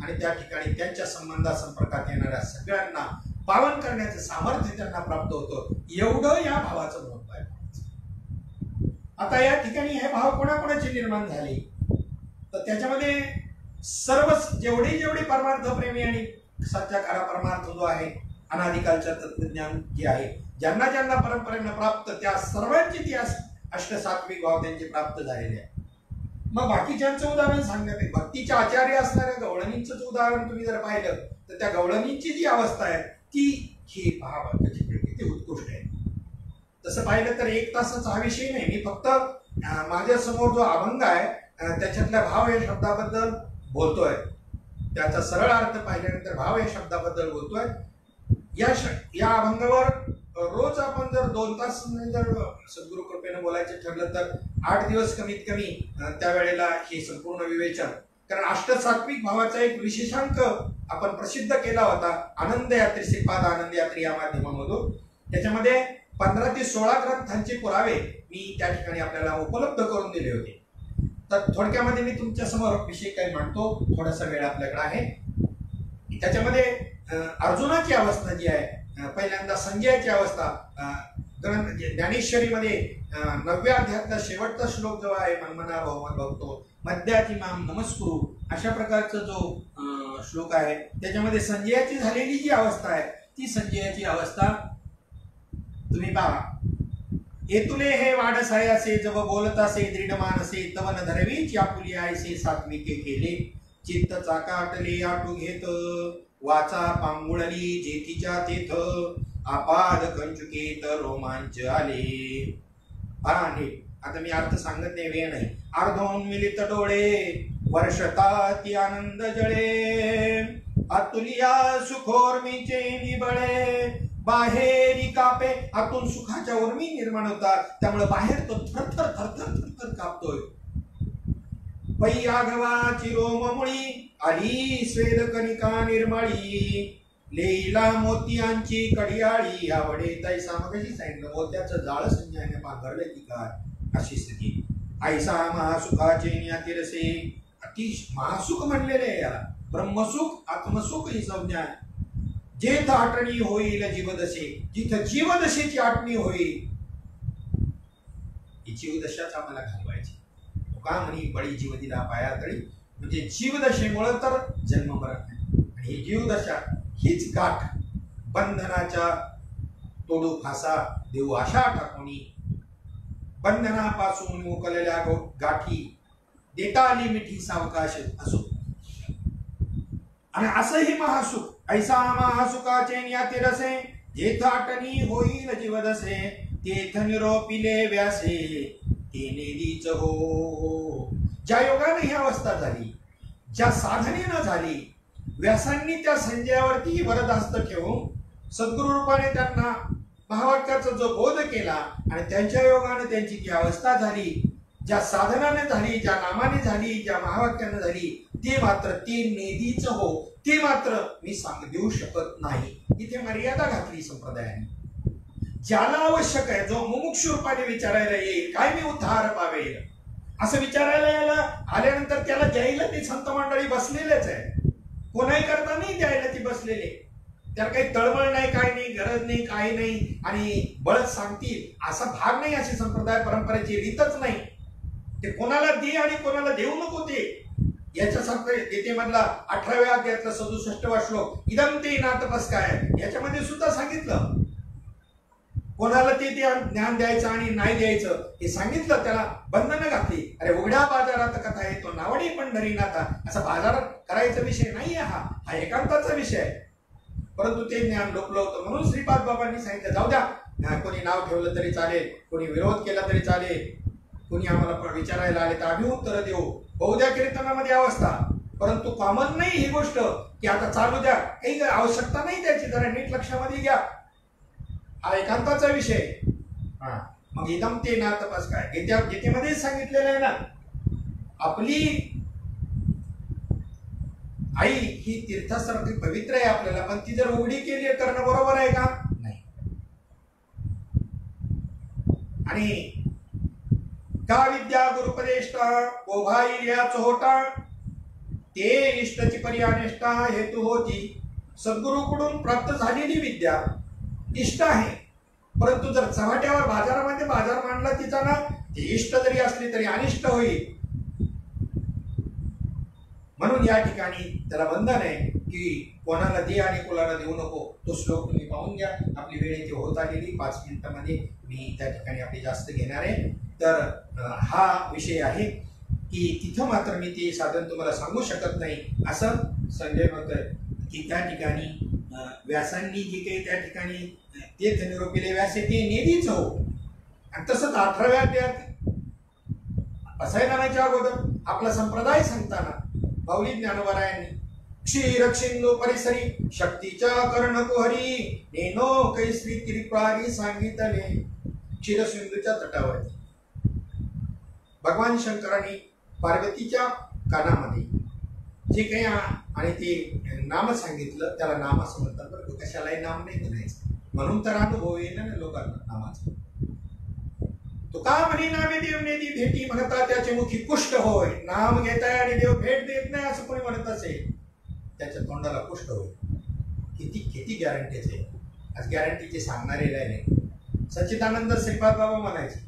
आणि त्या ठिकाणी त्यांच्या संपर्कात येणाऱ्या सगळ्यांना पावन करण्याचं सामर्थ्य त्यांना प्राप्त होतं. एवढं या भावाचं महत्व आहे. आता या ठिकाणी हे भाव कोणाकोणाचे निर्माण झाले, तर त्याच्यामध्ये सर्व जेवढे परमार्थ प्रेमी आणि सत्याकारा परमार्थ जो आहे, अनादिकालचं तत्वज्ञान जे आहे, ज्यांना परंपरेनं प्राप्त, त्या सर्वांची ती अष्टसात्विक भाव त्यांचे प्राप्त झालेले आहे. मग बाकीच्यांचं उदाहरण सांगण्यात आहे. भक्तीचे आचार्य असणाऱ्या गवळणींचं उदाहरण तुम्ही जर पाहिलं तर त्या गवळणींची जी अवस्था आहे ती ही पहा किती उत्कृष्ट आहे. तसं पाहिलं तर 1 तासाचा हा विषय नाही. मी फक्त माझ्या समोर जो अभंग आहे त्याच्यातल्या भाव या शब्दाबद्दल बोलतोय. त्याचा सरळ अर्थ पाहिल्यानंतर भाव या शब्दाबद्दल बोलतोय. या अभंगावर रोज आपण जर 2 तास जर सद्गुरु कृपेनं बोलायचं ठरलं तर 8 दिवस कमीत कमी त्यावेळेला हे संपूर्ण विवेचन. कारण अष्टसात्विक भावाचा एक विशेषांक आपण प्रसिद्ध केला होता आनंद यात्री, श्रीपाद आनंद यात्री या माध्यमामधून. त्याच्यामध्ये 15 ते 16 ग्रंथांचे पुरावे मी त्या ठिकाणी आपल्याला उपलब्ध करून दिले होते. तर थोडक्यामध्ये मी तुमच्या समोर विषय काही मांडतो. थोडासा वेळ आपल्याकडे आहे. त्याच्यामध्ये अर्जुनाची अवस्था जी आहे, पहिल्यांदा संजयाची अवस्था, ज्ञानेश्वरीमध्ये 9व्या अध्यायातला शेवटचा श्लोक जो आहे, मनमना बहुमत भक्तो मध्याची माम नमस्कुरु, अशा प्रकारचा जो श्लोक आहे, त्याच्यामध्ये संजयाची झालेली जी अवस्था आहे ती संजयाची अवस्था तुम्ही पहा. येतुले हे वाढसाय असे जव बोलतासे दृढ मानसे तवन धरवीच आपुली आयसे सात्विके केले चित्त चाकाटले आटू घेत वाचा पांगुळली जेथीच्या तेथ आपाद कंचुकेत रोमांच आले. आणि आता मी अर्थ सांगत नाही, वेळ नाही. अर्धोन मिलित डोळे वर्षताती आनंद जळे अतुलिया सुखोर्मीचे निबळे बाहेरी कापे. आतून सुखाच्या उर्मी निर्माण होतात, त्यामुळे बाहेर तो थरथर थरथर थरथर कापतोय. पै आघवाची रोममुळी आली स्वेद कणिका निर्मळी लेईला मोतियांची कडियाळी आवडे तैसा मगाशी सांगितलं मोत्याचं जाळ संज्ञाने पांघरले की काय अशी स्थिती. ऐसा महासुखाचे न्यातिरसे अति महासुख म्हणलेले आहे याला. ब्रह्मसुख आत्मसुख ही संज्ञा आहे. जेथ आटणी होईल जीवदशे, जिथं जीवदशेची आटणी होईल ही जीवदशाच आम्हाला घालवायची. तुका म्हणी बळी जीव दिला पाया तळी, म्हणजे जीवदशेमुळे तर जन्म मरत नाही. आणि ही जीवदशा हीच गाठ बंधनाच्या तोडू फासा देऊ आशा टाकूनी, बंधनापासून मोकलेल्या गाठी देता आली मिठी सावकाश असो. आणि असंही महासुख. ऐसा महासुखाचे न्यातिरसे, जेथ आटणी होईल जीवदसे, तेथ निरोपिले व्यासे ते नेदीच हो. ज्या योगाने ही अवस्था झाली, ज्या साधनेनं झाली, व्यासांनी त्या संजयावरती वरदहस्त ठेवून सद्गुरु रूपाने त्यांना महावाक्याचा जो बोध केला आणि त्यांच्या योगाने त्यांची जी अवस्था झाली, ज्या साधनाने झाली, ज्या नामाने झाली, ज्या महावाक्याने झाली, ते मात्र ते नेदीच हो, ते मात्र मी सांग देऊ शकत नाही. इथे मर्यादा घातली संप्रदायाने. ज्याला आवश्यक आहे, जो मुमुक्ष रूपाने विचारायला येईल, काय मी उद्धार पावेल असं विचारायला आल्यानंतर त्याला द्यायला ती संत मंडळी बसलेलेच आहे. कोणाही करता नाही द्यायला ती बसलेले. त्याला काही तळमळ नाही, काय नाही, गरज नाही, काही नाही, आणि बळच सांगतील असा भाग नाही. अशी संप्रदाय परंपरेची रीतच नाही. ते कोणाला दे आणि कोणाला देऊ नको ते याच्यासारखं. येते मधला 18व्या अध्यायातला 67वा श्लोक इदम ते नातपस्काय, याच्यामध्ये सुद्धा सांगितलं कोणाला ते ज्ञान द्यायचं आणि नाही द्यायचं हे सांगितलं. त्याला बंधनं घातली. अरे उघड्या बाजारात कथा येतो नावडी पंढरीनाथा, असा बाजारात करायचा विषय नाही. हा एकांताचा विषय आहे. परंतु ते ज्ञान लोकलं होतं म्हणून श्रीपाद बाबांनी सांगितलं जाऊ द्या, कोणी नाव ठेवलं तरी चालेल, कोणी विरोध केला तरी चालेल, कोणी आम्हाला विचारायला आले तर आम्ही उत्तर देऊ. बहुद्या कीर्तनामध्ये अवस्था, परंतु कॉमन नाही ही गोष्ट की आता चालू द्या, काही आवश्यकता नाही त्याची. जरा नीट लक्षामध्ये घ्या, हा एकांताचा विषय. मग इदम ते ना तपास काय गीतेमध्ये सांगितलेलं आहे ना, आपली आई ही तीर्थासारखी पवित्र आहे आपल्याला, पण ती जर उघडी केली करणं बरोबर आहे का? नाही. आणि का विद्या गुरुपदेष्टा ओभाईल या चोहोटा, ते इष्टची पर्यानिष्ठा हेतू होती. सद्गुरूकडून प्राप्त झालेली विद्या इष्ट आहे, परंतु जर चव्हाट्यावर बाजारामध्ये बाजार मांडला तिचा ना, ती इष्ट जरी असली तरी अनिष्ट होईल. म्हणून या ठिकाणी त्याला बंधन आहे की कोणाला दे आणि कोणाला देऊ नको. तो श्लोक तुम्ही पाहून घ्या. आपली वेळ इथे होत आलेली 5 मिनिटांमध्ये मी त्या ठिकाणी आपली जास्त घेणार आहे. तर हा विषय आहे की तिथं मात्र मी ते साधन तुम्हाला सांगू शकत नाही असं संजय म्हणतोय की त्या ठिकाणी व्यासांनी जे काही त्या ठिकाणी तीर्थ निरोपिले व्यासे ते नेदीच हो. आणि तसंच 18व्या अध्यायात असायनाच्या अगोदर आपला संप्रदाय सांगताना माऊली ज्ञानोबरायांनी क्षीरक्षिंदू परिसरी शक्तीच्या कर्णकुहरी नेनो कैश्री त्रिपुरारी सांगितले. क्षीरसिंधूच्या तटावरती भगवान शंकरांनी पार्वतीच्या कानामध्ये जे काही आणि ते नाम सांगितलं, त्याला नाम असं म्हणतात. बरं, कशालाही नाम नाही म्हणायचं, म्हणून तर अनुभव येईल ना लोकांना नामाचा. तुका म्हणी नामे देव नेदी भेटी म्हणता त्याचे मुखी कुष्ठ होय. नाम घेताय आणि देव भेट देत नाही असं कोणी म्हणत असेल, त्याच्या तोंडाला कुष्ठ होय. किती गॅरंटीचे. आज गॅरंटीचे सांगणारे नाही. सच्चिदानंद श्रीपाद बाबा म्हणायचे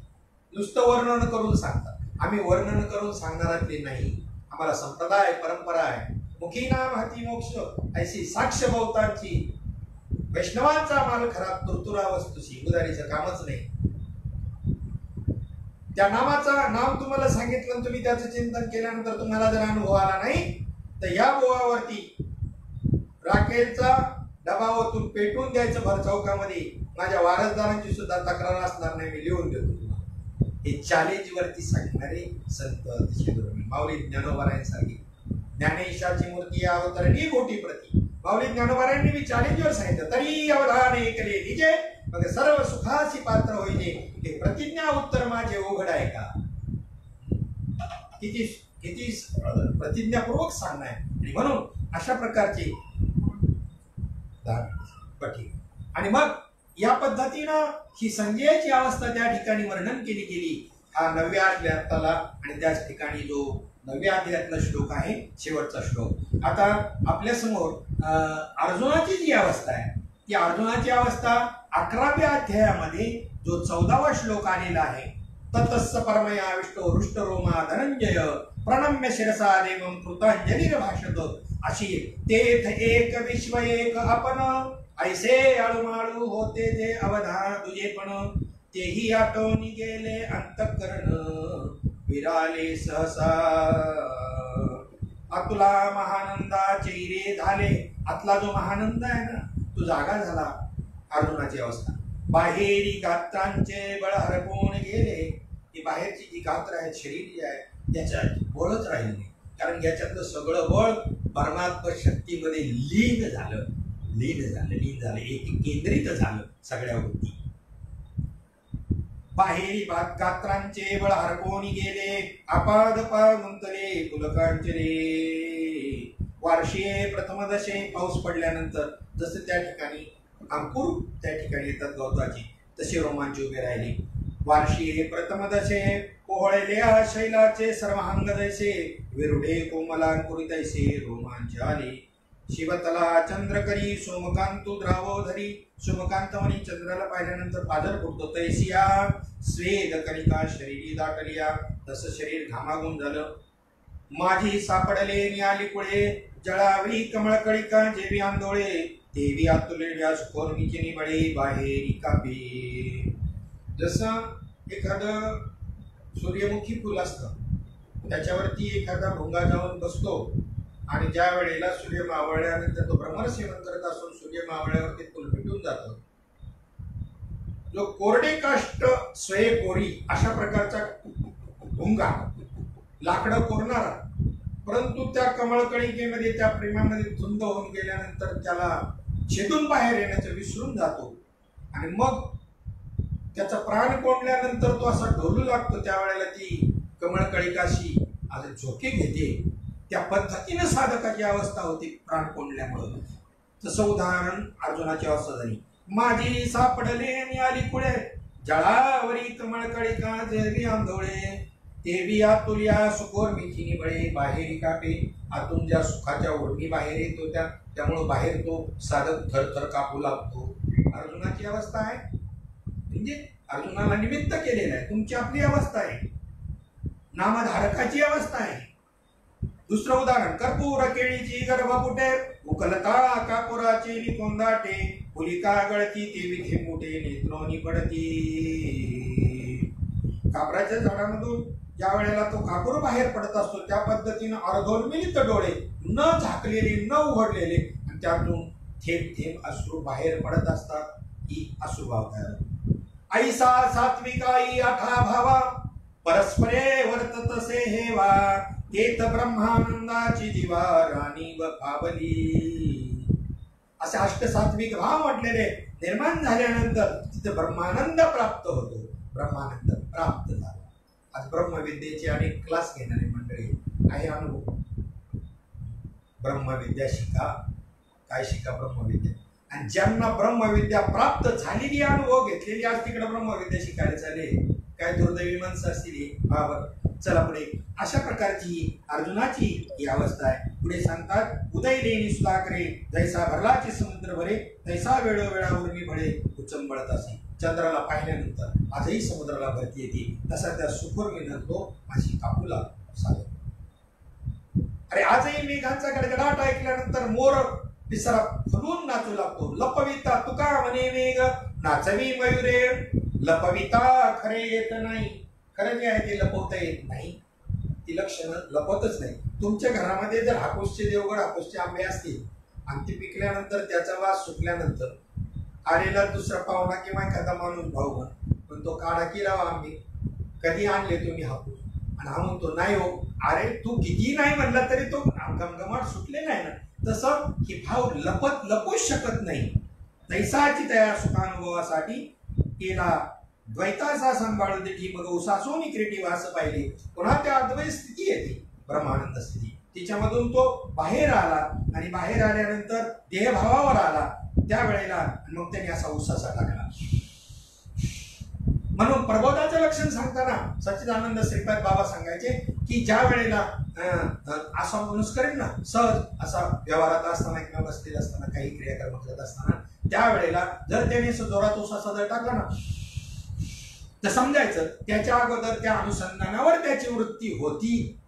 नुसतं वर्णन करून सांगतात, आम्ही वर्णन करून सांगणारातले नाही. आम्हाला संप्रदाय परंपरा आहे. मुखी नाम हाती मोक्ष ऐशी साक्ष बहुतांची. वैष्णवांचा माल खरा तुरतुरा वस्तूशी, उदारीचं कामच नाही. त्या नामाचा नाम तुम्हाला सांगितलं, तुम्ही त्याचं चिंतन केल्यानंतर तुम्हाला जर अनुभव आला नाही तर या बोवावरती राखेलचा डबा ओतून पेटून द्यायचं भर चौकामध्ये. माझ्या वारसदारांची सुद्धा तक्रार असणार नाही, मी लिहून देतो तुम्हाला. हे चॅलेंज वरती सांगणारे संत अतिशय दुर्मिळ. माऊली ज्ञानोबारायांसारखी ज्ञानेशाची मूर्ती अवतरणी कोटी प्रती. माऊली ज्ञानोबारायांनी मी चॅलेंजवर सांगितलं तरी अवधान ऐकले निजे, मग सर्व सुखासी पात्र होईले. हे प्रतिज्ञा उत्तर माझे उघड आहे का? किती प्रतिज्ञापूर्वक सांगणं आहे. आणि म्हणून अशा प्रकारचे पटी. आणि मग या पद्धतीनं ही संजयाची अवस्था त्या ठिकाणी वर्णन केली. हा 9व्या अध्यायातला आणि त्याच ठिकाणी जो 9व्या अध्यायातला श्लोक आहे, शेवटचा श्लोक. आता आपल्या समोर अर्जुनाची जी अवस्था आहे, ती अर्जुनाची अवस्था 11व्या अध्यायामध्ये जो 14वा श्लोक आलेला आहे, ततस्स परमया विष्णो हृष्टरोमा धनंजय प्रणम्य शिरसा देवं कृतांजलिर्भाषत. अशी तेथ एक विश्व एक आपण ऐसे आळूमाळू होते जे अवधान तुझे पण तेही आटोनी गेले अंतःकरण विराले सहसा. आतुला महानंदाचे रे झाले. आतला जो महानंद आहे ना, तो जागा झाला. अर्जुनाची अवस्था बाहेरी गात्रांचे बळ हरपून गेले. ही बाहेरची जी गात्र आहे, शरीर जे आहे, त्याच्यात बळच राहिले नाही. कारण याच्यातलं सगळं बळ परमात्मा शक्तीमध्ये लीन झालं. एक केंद्रित झालं सगळ्या वृत्ती. बाहेरी गात्रांचे बळ हरपून गेले. अपाद गुंतले पुलकांचले. वार्षिये प्रथम दशे पाऊस पडल्यानंतर जसे त्या ठिकाणी अंकुर त्या ठिकाणी येतात गवताची, तसे रोमांच उभे राहिले. वार्षिये प्रथम दशे पोहळल्या शैलाचे सर्वांग दैसे विरुडे कोमलांकुरी तैसे रोमांच आले. शिवतला चंद्रकरी सोमकांतू द्रावोधरी. सोमकांत म्हणी चंद्राला पाहिल्यानंतर पाजर फुटतो तैसिया. स्वेद कलिका शरीरी दाटलिया. तसं शरीर घामाघूम झालं. माझी सापडले नियाली पुळे जळावरी कमळकळिका जेवी आंदोळे देवी आतुल्या सुखोर्मीची निबळे बाहेरी कापे. जसं एखादं सूर्यमुखी फुल असतं, त्याच्यावरती एखादा भुंगा जाऊन बसतो आणि ज्या वेळेला सूर्य मावळल्यानंतर तो भ्रमर सेवन करत असून सूर्य मावळल्यावरती फुल पिटून जातं. जो कोरडे काष्ट स्वये कोरी अशा प्रकारचा भुंगा, लाकडं कोरणारा, परंतु त्या कमळकणिकेमध्ये त्या प्रेमामध्ये धुंद होऊन गेल्यानंतर त्याला छेदून बाहेर येण्याचं विसरून जातो आणि मग त्याचा प्राण कोंडल्यानंतर तो असा ढोलू लागतो. त्यावेळेला ती कमळकळिकाशी असे झोके घेते. त्या पद्धतीने साधकाची अवस्था होती प्राण कोंडल्यामुळे. तसं उदाहरण अर्जुनाची अवस्था झाली. माझी सापडले नियाली पुढे जळावरी कमळकळिका जेवी आंधोळे देवी आतुल्या सुखोर्मीची निबळे बाहेरी कापे. आतून ज्या सुखाच्या उर्मी बाहेर येत होत्या, त्यामुळे बाहेर तो साधक थरथर कापू लागतो. अर्जुनाची अवस्था आहे, म्हणजे अर्जुनाला निमित्त केलेलं आहे. तुमची आपली अवस्था आहे, नामधारकाची अवस्था आहे. दुसरं उदाहरण कर्पूर केळीची गर्भपुटे उकलता कापुराची निकोंदाटे फुलिका गळती तेवी थेंबुटे नेत्रोनी पडती. कापराच्या झाडामधून ज्या वेळेला तो कापूर बाहेर पडत असतो, त्या पद्धतीनं अर्धोन्मिलित डोळे न झाकलेले न उघडलेले आणि त्यातून थेंब थेंब अश्रू बाहेर पडत असतात. ही अश्रुभाव तयार. ऐसा सात्विकाई आठा भावा परस्परे वर्ततसे हेवा तेत ब्रह्मानंदाची जीवा राणी व पावली. असे अष्टसात्विक भाव म्हटलेले निर्माण झाल्यानंतर तिथे ब्रह्मानंद प्राप्त होतो. ब्रह्मानंद प्राप्त झाला. आज ब्रह्मविद्येचे अनेक क्लास घेणारे मंडळी आहे. अनुभव ब्रह्मविद्या शिका. काय शिका? ब्रह्मविद्या. आणि ज्यांना ब्रह्मविद्या प्राप्त झालेली, अनुभव घेतलेली, आज तिकडे ब्रह्मविद्या शिकायला चाले. काय दुर्दैवी माणसं असतील बाबर. चला पुढे. अशा प्रकारची अर्जुनाची ही अवस्था आहे. पुढे सांगतात उदयलेनी सुधाकरे जैसा भरलाचे समुद्र भरे तैसा वेळोवेळावर मी भळे उचंबळत असे. चंद्राला पाहिल्यानंतर आजही समुद्राला भरती येते, तसा त्या सुखोर्मीनं तो अशी कापूला साधत. अरे आजही मेघांचा गडगडाट ऐकल्यानंतर मोर पिसरा फुलून नाचू लागतो. लपविता तुका म्हणे मेघ नाचवी मयुरे लपविता खरे येत नाही. खरं जे आहे ते लपवता येत नाही. ती लक्षणं लपतच नाही. तुमच्या घरामध्ये जर हापूसचे देवगड हापूसचे आंबे असतील आणि ते पिकल्यानंतर त्याचा वास सुटल्यानंतर आलेला दुसरा पाहुणा किंवा एखादा माणूस भाऊ पण तो काढा की लावा आंबे, कधी आणले तुम्ही हापूस, आणि हा म्हणतो नाही हो. अरे तू किती नाही म्हणला तरी तो गमगमाट सुटलेला आहे ना. तसं ही भाव लपूच शकत नाही. तैसाची तयार सुखानुभवासाठी केला द्वैताचा सांभाळू देखी मग उसासोनी क्रिएटिव्ह असं पाहिले. पुन्हा त्या अद्वैत स्थिती येते, ब्रह्मानंद स्थिती. तिच्यामधून तो बाहेर आला आणि बाहेर आल्यानंतर देहभावावर आला. त्यावेळेला मग त्यांनी असा उसासा टाकला. म्हणून प्रबोधाचं लक्षण सांगताना सच्चिदानंद श्रीपाद बाबा सांगायचे की ज्या वेळेला असा माणूस करेल ना, सहज असा व्यवहारात असताना किंवा बसलेला असताना काही क्रियाकर्म करत असताना त्यावेळेला जर त्याने जोरात उसासा जर टाकला ना, तर समजायचं त्याच्या अगोदर त्या अनुसंधानावर त्याची वृत्ती होती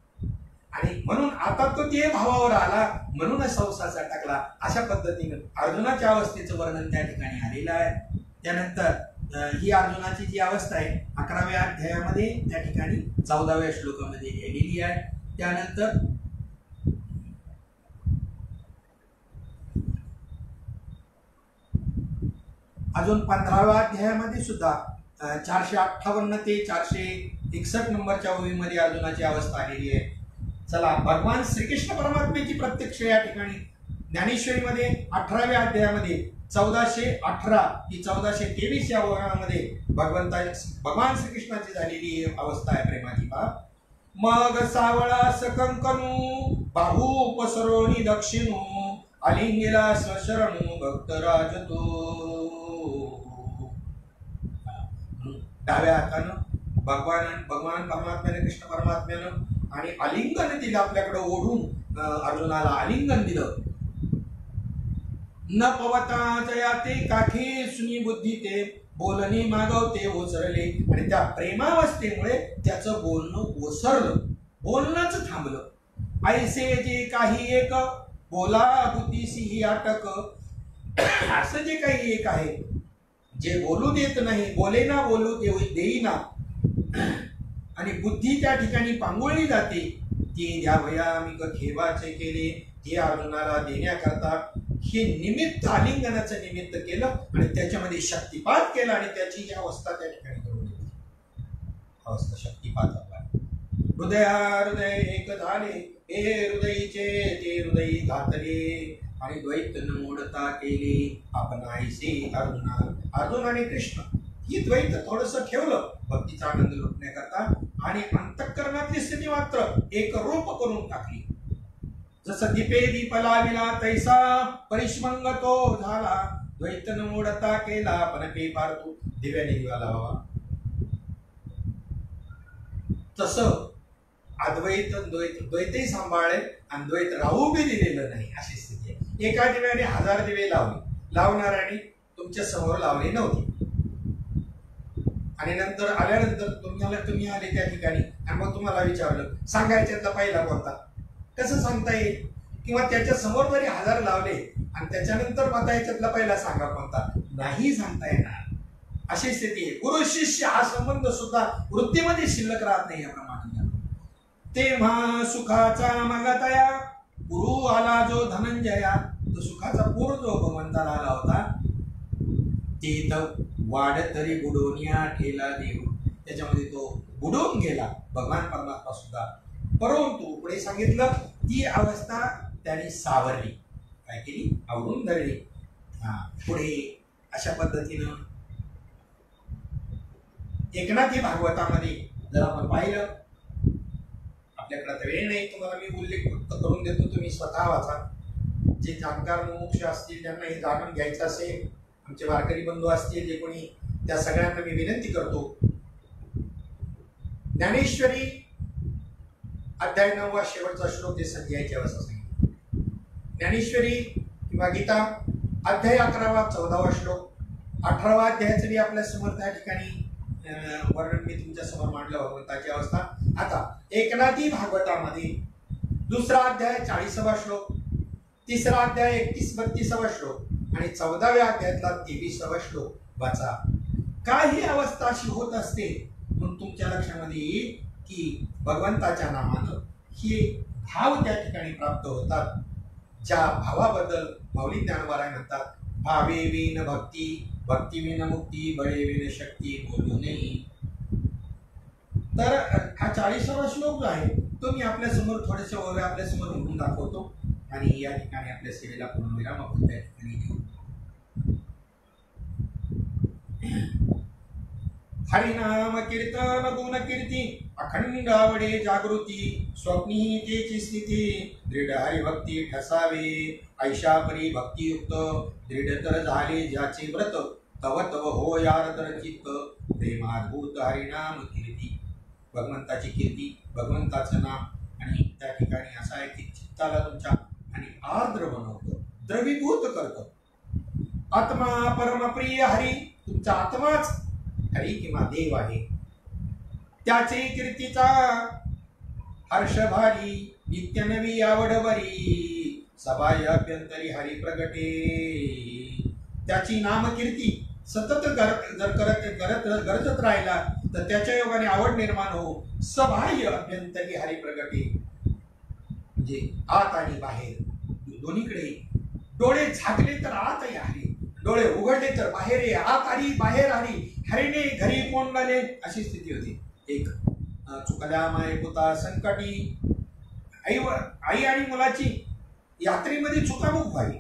आणि म्हणून आता तो ते भावावर आला म्हणून संसाचा टाकला. अशा पद्धतीने अर्जुनाच्या अवस्थेचं वर्णन त्या ठिकाणी आलेलं आहे. त्यानंतर ही अर्जुनाची जी अवस्था आहे 11व्या अध्यायामध्ये त्या ठिकाणी 14व्या श्लोकामध्ये लिहिलेली आहे. त्यानंतर अजून 15व्या अध्यायामध्ये सुद्धा 458 ते 461 नंबरच्या ओळीमध्ये अर्जुनाची अवस्था आलेली आहे. चला, भगवान श्रीकृष्ण परमात्म्याची प्रत्यक्ष या ठिकाणी ज्ञानेश्वरीमध्ये 18व्या अध्यायामध्ये 1418 ती 1423 या ओळामध्ये भगवान श्रीकृष्णाची झालेली अवस्था आहे प्रेमाची. पहा, मग सावळा सकंकनू बाहू पसरोनी दक्षिणू आलिंगेला सशरणू भक्तराज तो. डाव्या हातानं भगवान परमात्म्याने कृष्ण परमात्म्यानं आणि आलिंगन दिलं, आपल्याकडे ओढून अर्जुनाला आलिंगन दिलं. न पवता जयाते काठी सुनी बुद्धी ते बोलणे मागवते ओसरले. आणि त्या प्रेमावस्थेमुळे त्याचं बोलणं ओसरलं, बोलणंच थांबलं. ऐसे जे काही एक बोला बुद्धीसी ही अटक. असं जे काही एक आहे जे बोलू देत नाही, बोले ना बोलू देईना आणि बुद्धी त्या ठिकाणी पांगुळली जाते. ती द्यावया मी ठेवाचे केले, हे अर्जुनाला देण्याकरता हे निमित्त आलिंगनाचं निमित्त केलं आणि त्याच्यामध्ये शक्तिपात केला आणि त्याची ही अवस्था त्या ठिकाणी करून दिली. अवस्था शक्तिपात. हृदय एक झाले, हे हृदयीचे ते हृदयी घातले आणि द्वैत न मोडता केले आपण आईसे अर्जुन आणि कृष्ण ही द्वैत थोडस ठेवलं भक्तीचा आनंद लुटण्याकरता आणि अंतःकरणातली स्थिती मात्र एक रूप करून टाकली. जसं दीपे दीप लाविला तैसा परिश्मंग तो झाला, द्वैत न मोडता केला पण पे पारतू दिव्याने दिवा लावा. तसं अद्वैत द्वैतही सांभाळले आणि द्वैत राहू बी दिलेलं नाही अशी स्थिती आहे. एका दिव्याने 1000 दिवे लावले, लावणाऱ्याने तुमच्या समोर लावले नव्हते आणि नंतर आल्यानंतर तुम्ही आले त्या ठिकाणी आणि मग तुम्हाला विचारलं सांगायच्यातला पहिला कोणता, कसं सांगता येईल? किंवा त्याच्या समोर जरी 1000 लावले आणि त्याच्यानंतर याच्यातला पहिला सांगा कोणता, नाही सांगता येणार अशी स्थिती आहे. गुरु शिष्य हा संबंध सुद्धा वृत्तीमध्ये शिल्लक राहत नाही याप्रमाणे. तेव्हा सुखाचा मागतया गुरु आला जो धनंजया. तो सुखाचा पूर जो भगवंताला आला होता ते तर वाढ तरी बुडवण्या ठेला देव, त्याच्यामध्ये तो बुडून गेला भगवान परमात्मा सुद्धा. परंतु पुढे सांगितलं ती अवस्था त्याने सावरली, काय केली? आवरून धरली. पुढे अशा पद्धतीनं एकनाथी भागवतामध्ये जर आपण पाहिलं, आपल्याकडे तर वेळ नाही, तुम्हाला मी उल्लेख फक्त करून देतो, तुम्ही स्वतः वाचा. जे जाणकार मुमुक्ष असतील ज्यांना हे जाणून घ्यायचं असेल, आमचे वारकरी बंधू असतील जे कोणी, त्या सगळ्यांना मी विनंती करतो. ज्ञानेश्वरी अध्याय 9 शेवटचा श्लोक ते संध्याच्या अवस्था सांगितलं. ज्ञानेश्वरी किंवा गीता अध्याय 11 14वा श्लोक, 18वा अध्यायाचं बी आपल्या समोर त्या ठिकाणी वर्णन मी तुमच्या समोर मांडलं भगवंताची अवस्था. आता एकनाथी भागवतामध्ये 2रा अध्याय 40वा श्लोक, 3रा अध्याय 31-32वा श्लोक आणि 14व्या अध्यायातला 23वा श्लोक वाचा. काय ही अवस्था अशी होत असते म्हणून तुमच्या लक्षामध्ये येईल की भगवंताच्या नामानं हे भाव त्या ठिकाणी प्राप्त होतात. ज्या भावाबद्दल माऊली ज्ञानवाराय म्हणतात, भावे विन भक्ती, भक्ती विन मुक्ती, बळे विन शक्ती बोलू नये. तर हा 40वा श्लोक जो आहे तो मी आपल्या समोर थोडेसे वगैरे आपल्या समोर म्हणून दाखवतो आणि या ठिकाणी आपल्या सेवेला पूर्णविराम आपण त्या ठिकाणी देऊ. हरिनाम कीर्तन गुण कीर्ती अखंड आवडे जागृती स्वप्नी तेची स्थिती दृढ हरिभक्ती ठसावे ऐशा परी भक्तियुक्त दृढतर झाले ज्याचे व्रत तव तव हो यार चित्त प्रेमाद्भूत हरिनाम कीर्ती. भगवंताची कीर्ती, भगवंताचं नाम आणि त्या ठिकाणी असं आहे की चित्ताला तुमच्या आणि आर्द्र बनवतं, द्रवीभूत करतं. आत्मा परमप्रिय हरी, तुमचा आत्माच हरी किंवा देव आहे. त्याचे कीर्तीचा हर्ष भारी नित्य नवी आवड बरी सबाय अभ्यंतरी हरी प्रगटे. त्याची नाम कीर्ती सतत गरजत राहिला तर त्याच्या योगाने आवड निर्माण हो. सबाह्य अभ्यंतरी हरी प्रगटे म्हणजे आत आणि बाहेर दोन्हीकडे. डोळे झाकले तर आत आहे हरी, डोळे उघडले तर बाहेर आहे. आत हरी बाहेर हरी, हरीने घरी कोंडले अशी स्थिती होती. एक चुकल्या माय पुता संकटी, आई आणि मुलाची यात्रेमध्ये चुकामुक व्हावी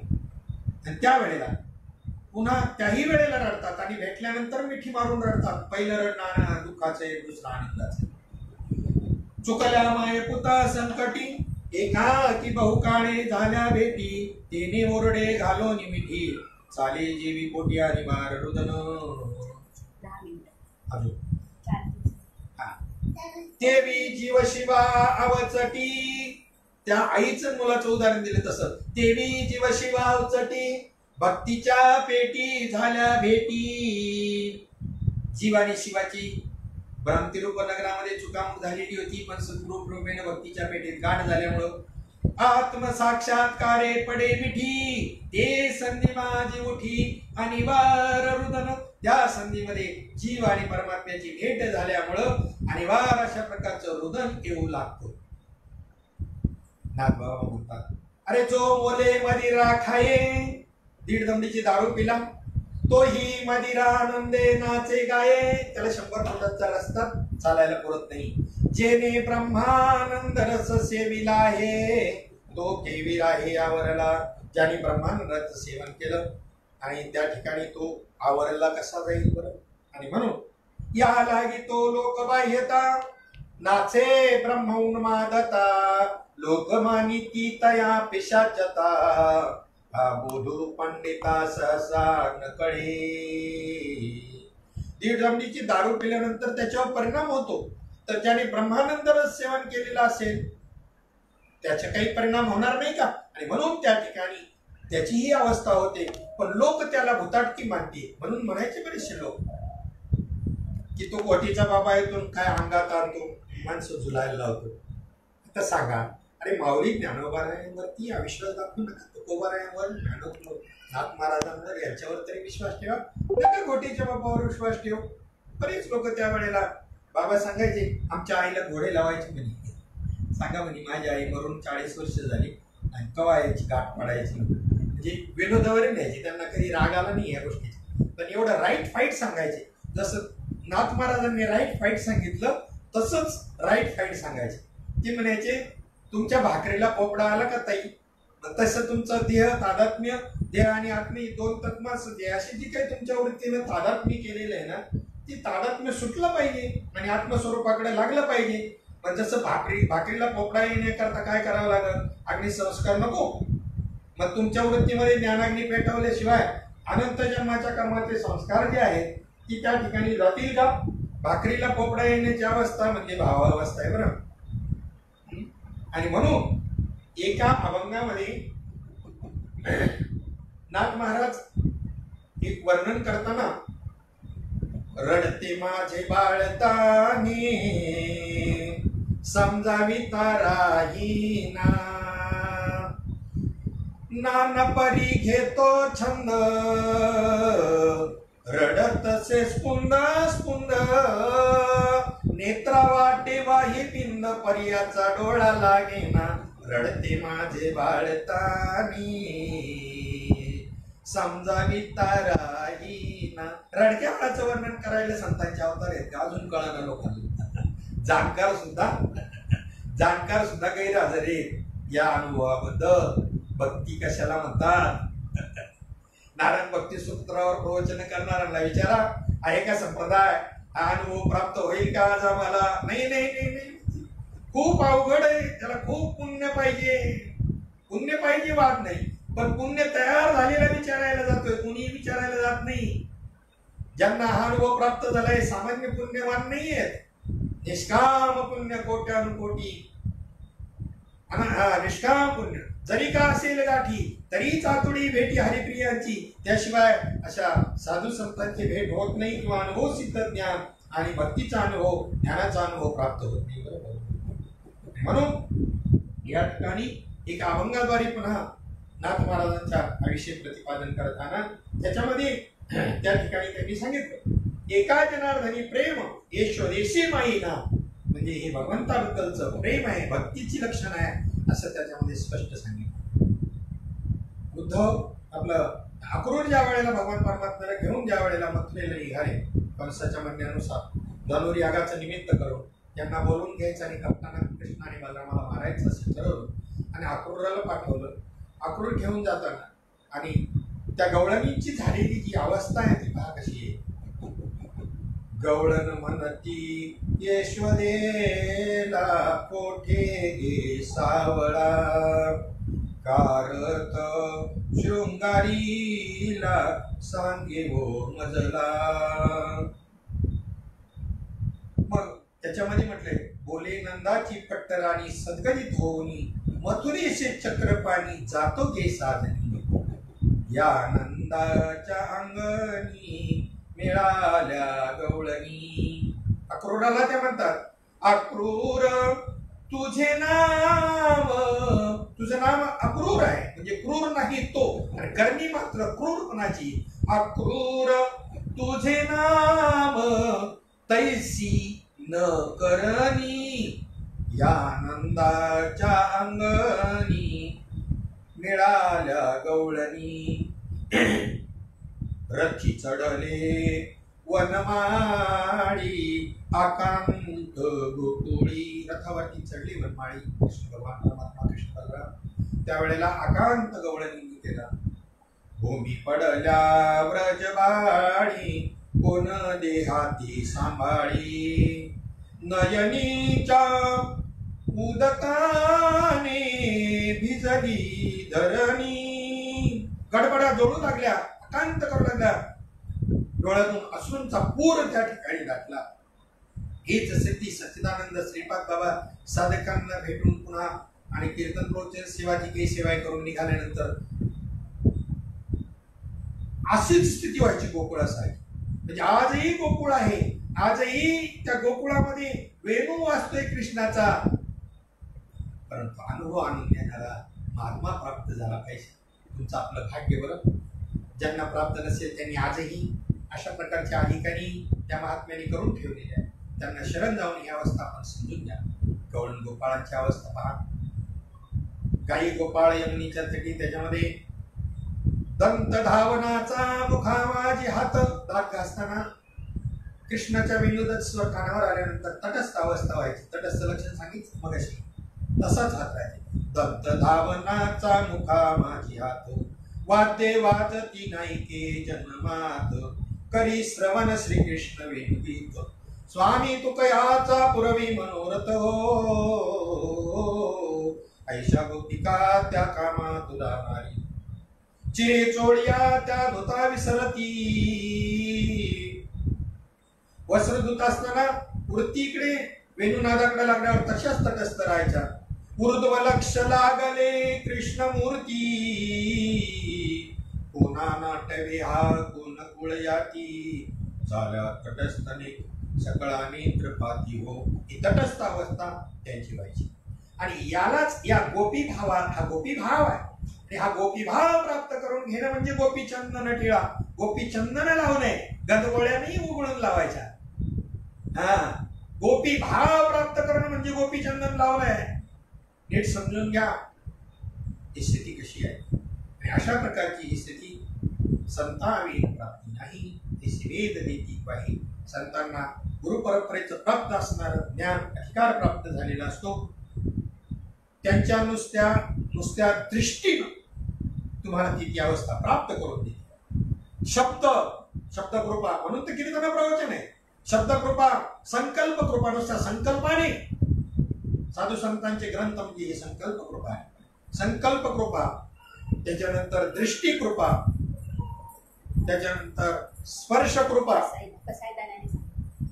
आणि त्या वेळेला पुन्हा त्याही वेळेला रडतात आणि भेटल्यानंतर मिठी मारून रडतात. पहिलं रडणार दुःखाचे, दुसरं आनंदाचे. चुकल्या माय पुता संकटी, एकाकी बहुकाळे झाल्या भेटी तेने ओरडे घालो निमिठी चाले जेवी पोटी आणि मार रुदन. देवी जीव शिवा अवचटी, त्या आईचं मुलाचं उदाहरण दिलं तसं. देवी जीव शिवा अवचटी भक्तीच्या पेटी झाल्या भेटी. जीव आणि शिवाची भ्रांतिरूप नगरामध्ये चुकामुक झालेली होती, पण सद्गुरु कृपेने भक्तीच्या पेटीत गाठ झाल्यामुळं आत्मसाक्षात्कारे पडे मिठी ते संधी माझी उठी आणि वार रुदन. त्या संधीमध्ये जीव आणि परमात्म्याची भेट झाल्यामुळं आणि वार अशा प्रकारचं रुदन येऊ लागतं. नाथबाबा म्हणतात, अरे जो मोले मदिरा खाये, दीड दमडीची दारू पिला तोही मदिरा आनंदे नाचे गाये. त्याला 100 फुटाचा रस्ता चालायला पुरत नाही. जेने ब्रह्मानंद रस सेविला आहे तो केवी आहे आवरला. ज्याने ब्रह्मानंद रस सेवन केलं आणि त्या ठिकाणी तो आवरला कसा जाईल बरं. आणि म्हणून या लागी तो लोकबाह्यता नाचे ब्रह्म उन्मादता लोकमानिती तया पिशाचता बोधू पंडिता सहसा नकळे. दीड दमडीची दारू पिल्यानंतर त्याच्यावर परिणाम होतो. तर ज्याने ब्रह्मानंद रस सेवन केलेला असेल त्याचे काही परिणाम होणार नाही का. आणि म्हणून त्या ठिकाणी त्याची ही अवस्था होते. पण लोक त्याला भुताटकी मानते. म्हणून म्हणायचे बरेचसे लोक की तो कोटीचा बाबा येतून काय अंगात आणतो, माणसं झुलायला लावतो. आता सांगा, अरे माऊली ज्ञानोबारायांवरती अविश्वास दाखवू नका. तुकोबारायांवर, नाथ महाराजांवर यांच्यावर तरी विश्वास ठेवा, नका घोटीच्या बाबावर विश्वास ठेव. बरेच लोक त्यावेळेला बाबा सांगायचे आमच्या आईला घोडे लावायचे म्हणे. सांगा म्हणे माझी आई मरून 40 वर्ष झाली आणि कवा याची गाठ पडायची. म्हणजे विनोदावर न्यायची, त्यांना कधी राग आला नाही या गोष्टीचा. पण एवढं राईट फाईट सांगायचे. जसं नाथ महाराजांनी राईट फाईट सांगितलं तसंच राईट फाईट सांगायचे. ते म्हणायचे तुमच्या भाकरीला पोपडा आला का ताई, तसं तुमचं देह तादात्म्य, देह आणि आत्मे दोन तत्मास देहाशी जी काही तुमच्या वृत्तीनं तादात्म्य केलेलं आहे ना, ती तादात्म्य सुटलं पाहिजे आणि आत्मस्वरूपाकडे लागलं पाहिजे. पण जसं भाकरीला पोपडा येण्याकरता काय करावं लागलं, अग्निसंस्कार नको. मग तुमच्या वृत्तीमध्ये ज्ञानाग्नी पेटवल्याशिवाय अनंत जन्माच्या कर्माचे संस्कार जे आहेत ती त्या ठिकाणी जातील का. भाकरीला पोपडा येण्याची अवस्था म्हणजे भावावस्था आहे बरं. आणि म्हणून एका अभंगामध्ये नाथ महाराज एक वर्णन करताना रडते माझे बाळताने समजावी ताराहीना नाना परी घेतो छंद रडतसे स्पुंद स्पुंद नेत्रा वाटे वाही पिंद पर्याचा डोळा लागेना रडते माझे बाळतानी समजावी ताराहीना. रडक्या बाळाचं वर्णन करायला संतांचे अवतार आहेत का अजून कळाना लोकांना. जाणकार सुद्धा गैरहजर आहेत या अनुभवाबद्दल. भक्ती कशाला म्हणतात. नारायण भक्ती सूत्रावर प्रवचन करणाऱ्यांना विचारा आहे का संप्रदाय. हा अनुभव प्राप्त होईल का आज आम्हाला? नाही नाही नाही नाही, खूप अवघड आहे. त्याला खूप पुण्य पाहिजे. पुण्य पाहिजे वाद नाही, पण पुण्य तयार झालेला विचारायला जातोय, कुणी विचारायला जात नाही. ज्यांना हा अनुभव प्राप्त झालाय सामान्य पुण्यवान नाही आहेत. निष्काम पुण्य कोट्यानुकोटी, निष्काम पुण्य जरी का असेल गाठी, तरी चातुडी भेटी हरिप्रियांची. त्याशिवाय अशा साधू संतांची भेट होत नाही किंवा अनुभव सिद्ध ज्ञान आणि भक्तीचा अनुभव, ज्ञानाचा अनुभव प्राप्त होत नाही. बरोबर. म्हणून या ठिकाणी एक अभंगाद्वारे पुन्हा नाथ महाराजांच्या आयुष्य प्रतिपादन करताना त्याच्यामध्ये त्या ठिकाणी त्यांनी सांगितलं, एका जनार्दनी प्रेम येशोदेशी माईना, म्हणजे हे भगवंताबद्दलचं प्रेम आहे, भक्तीची लक्षण आहे, असं त्याच्यामध्ये स्पष्ट सांगितलं. उद्धव आपलं अक्रूर ज्या वेळेला भगवान परमात्म्याला घेऊन ज्या वेळेला मथुरेला निघाले, कंसाच्या म्हणण्यानुसार धनुर्यागाचं यागाचं निमित्त करून त्यांना बोलून घ्यायचं आणि कप्ताना कृष्ण आणि बलरामाला मारायचं असं ठरवलं आणि अक्रूराला पाठवलं. अक्रूर घेऊन जाताना आणि त्या गवळणींची झालेली जी अवस्था आहे ती पहा कशी आहे. गवळण म्हणती यशोदेला कोठे गे सावळा, कारत शृंगारीला सांगे वो मजला. मग त्याच्यामध्ये म्हटलंय, बोले नंदाची पट्टराणी सद्गदित होऊनी, मथुरेचे चक्रपाणी जातो गे साधनी. या नंदाच्या अंगणी मिळाल्या गवळणी. अक्रूराला ते म्हणतात, अक्रूर तुझे नाम, तुझं नाम अक्रूर आहे, म्हणजे क्रूर नाही तो, आणि करणी मात्र क्रूरपणाची. अक्रूर तुझे नाम तैसी न करणी, या नंदाच्या अंगणी मिळाल्या गवळणी. रथी चढले वनमाळी आकांत गोकुळी. रथावरती चढली वनमाळी कृष्ण भगवान परमात्मा कृष्ण बलराम. त्यावेळेला आकांत गवळणी केला. भूमी पडल्या व्रजबाळी, कोण देहाती सांभाळी. नयनीच्या उदकाने भिजली धरणी. गडबडा जोडू लागल्या, आकांत करू लागल्या, डोळ्यातून अश्रूंचा पूर त्या ठिकाणी घातला. हेच सिद्धी सच्चिदानंद श्रीपाद बाबा साधकांना भेटून पुन्हा आणि कीर्तन प्रवचन सेवाची काही सेवा करून निघाल्यानंतर अशीच स्थिती व्हायची गोकुळासारखी. म्हणजे आजही गोकुळ आहे, आजही त्या गोकुळामध्ये वेणू वाजतोय कृष्णाचा, परंतु अनुभव आणून देणारा महात्मा प्राप्त झाला पाहिजे. तुमचं आपलं भाग्य. बरं, ज्यांना प्राप्त नसेल त्यांनी आजही अशा प्रकारच्या अधिकारी त्या महात्म्याने करून ठेवलेल्या आहे. त्यांना शरण जाऊन ही अवस्था आपण समजून घ्या. गवळण गोपाळांची अवस्था पहा. गाई गोपाळ यमुनीच्या तटी, त्याच्यामध्ये दंत धावनाचा मुखामाजी हात, दात घासताना कृष्णाच्या विनोदत स्वर कानावर आल्यानंतर तटस्थ अवस्था व्हायची. तटस्थ लक्षण सांगितलं मगाशी, तसाच हात राहते. दंत धावनाचा मुखामाजी हात, वाद्य वाजती नायके जन्मात, करी श्रवण श्रीकृष्ण विनवीत. स्वामी तुकयाचा पुरवी मनोरथ हो, ऐशा गोपिका त्या कामा तुला नारी. चिरे चोळ्या त्या धुता विसरती, वस्त्र धुत असताना वृत्तीकडे वेणुनादाकडे लागल्यावर तशाच तटस्थ राहायच्या. ऊर्ध्व लक्ष लागले कृष्णमूर्ती, कोणा नाटवे हा कोण कुळयाती. झाल्या तटस्थने सकळा नेत्र पाती हो. ही तटस्थ अवस्था त्यांची व्हायची. आणि यालाच या गोपी भावात, हा गोपी भाव आहे, आणि हा गोपी भाव प्राप्त करून घेणं म्हणजे गोपी चंदन टिळा. गोपी चंदन लावणे गदगोळ्याने उघडून लावायच्या. हा, गोपी भाव प्राप्त करणं म्हणजे गोपी चंदन लावलंय. नीट समजून घ्या ही स्थिती कशी आहे. आणि अशा प्रकारची ही स्थिती संतांविण प्राप्ती नाही. हे वेद देती पाहिजे. संतांना गुरु परंपरेचं प्राप्त असणारं ज्ञान, अधिकार प्राप्त झालेला असतो. त्यांच्या नुसत्या दृष्टीनं तुम्हाला ती अवस्था प्राप्त करून देते. शब्द कृपा म्हणून तर कीर्तन प्रवचन आहे. शब्दकृपा, संकल्प कृपा, नुसता संकल्पाने साधू संतांचे ग्रंथ म्हणजे ही संकल्प कृपा आहे. संकल्प कृपा, त्याच्यानंतर दृष्टी कृपा, त्याच्यानंतर स्पर्श कृपा.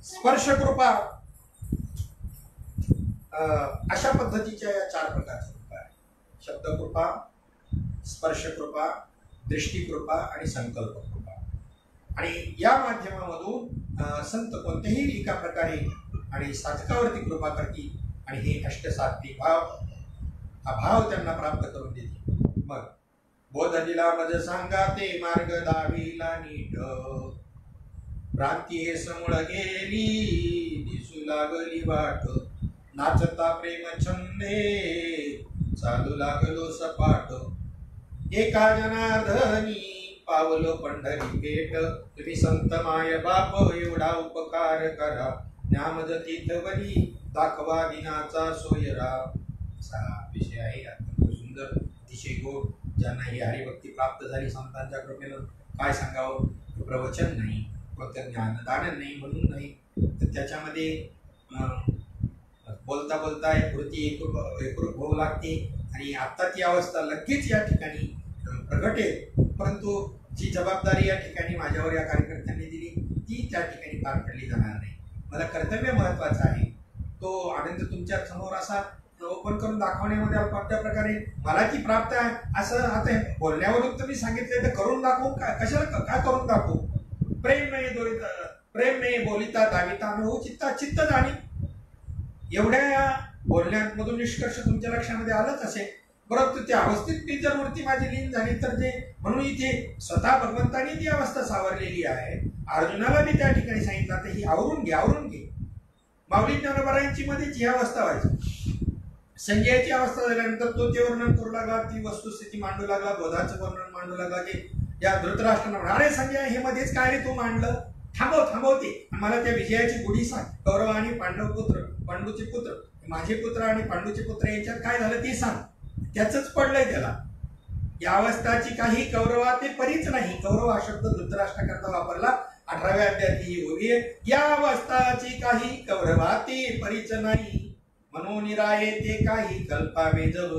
स्पर्श कृपा अशा पद्धतीच्या या 4 प्रकारच्या कृपा आहे. शब्दकृपा, स्पर्श कृपा, दृष्टी कृपा आणि संकल्प कृपा. आणि या माध्यमामधून संत कोणत्याही एका प्रकारे आणि साधकावरती कृपा करतील आणि हे अष्टसात्विक भाव, हा भाव त्यांना प्राप्त करून देतील. मग बोध दिला मज सांगा ते मार्ग दाविला नीट, भ्रांती हे समूळ गेली दिसू लागली वाट, नाचता प्रेम छंदे चालू लागलो सपाट, एका जनार्दनी पावलो पंढरी पेठ, तुम्ही संत माय बाप एवढा उपकार करा, ज्ञामज तीर्थवरी दाखवा दिनाचा सोयरा. असा विषय आहे, अत्यंत सुंदर, अतिशय गोड. ज्यांना ही हरिभक्ती प्राप्त झाली संतांच्या कृपेनं, काय सांगावं, प्रवचन नाही, फक्त ज्ञानदान नाही म्हणून नाही, तर त्याच्यामध्ये बोलता बोलता एकरूप होऊ लागते. आणि आता ती अवस्था लगेच या ठिकाणी प्रगटेल, परंतु जी जबाबदारी या ठिकाणी माझ्यावर या कार्यकर्त्यांनी दिली ती त्या ठिकाणी पार पडली जाणार नाही. मला कर्तव्य महत्वाचं आहे, तो आनंद तुमच्या समोर असा ओपन करून दाखवण्यामध्ये कोणत्या प्रकारे मला ती प्राप्त आहे असं आता बोलण्यावरून तुम्ही सांगितलं तर करून दाखवू का, कशाला काय करून दाखवू. प्रेम नाही बोलिता दाविता अनुभव चित्ता चित्त जाणी. एवढ्या बोलण्यामधून निष्कर्ष तुमच्या लक्षामध्ये आलंच असेल. परंतु त्या अवस्थेत ती जर मूर्ती माझी लीन झाली तर ते, म्हणून इथे स्वतः भगवंतानी ती अवस्था सावरलेली आहे. अर्जुनाला मी त्या ठिकाणी सांगितलं तर ही आवरून घे. माऊली ज्ञानोबारायांची मध्ये जी अवस्था व्हायची, संजयाची अवस्था झाल्यानंतर तो ते वर्णन करू लागला, ती वस्तुस्थिती मांडू लागला, बोधाचं वर्णन मांडू लागला. की या धृतराष्ट्रांना म्हणा, अरे संजय हे मध्येच काय रे तू मांडलं, थांबवते मला त्या विजयाची गुढी सांग. कौरव आणि पांडूचे पुत्र, माझे पुत्र आणि पांडूचे पुत्र यांच्यात काय झालं ते सांग. त्याच पडलंय त्याला. या अवस्थाची काही कौरवाते परीच नाही. कौरव हा शब्द धृतराष्ट्राकरता वापरला 18व्या अध्यायात ही ओवी आहे. या अवस्थाची काही कौरवाते परीच नाही, मनोनिराये ते काही कल्पावे जब.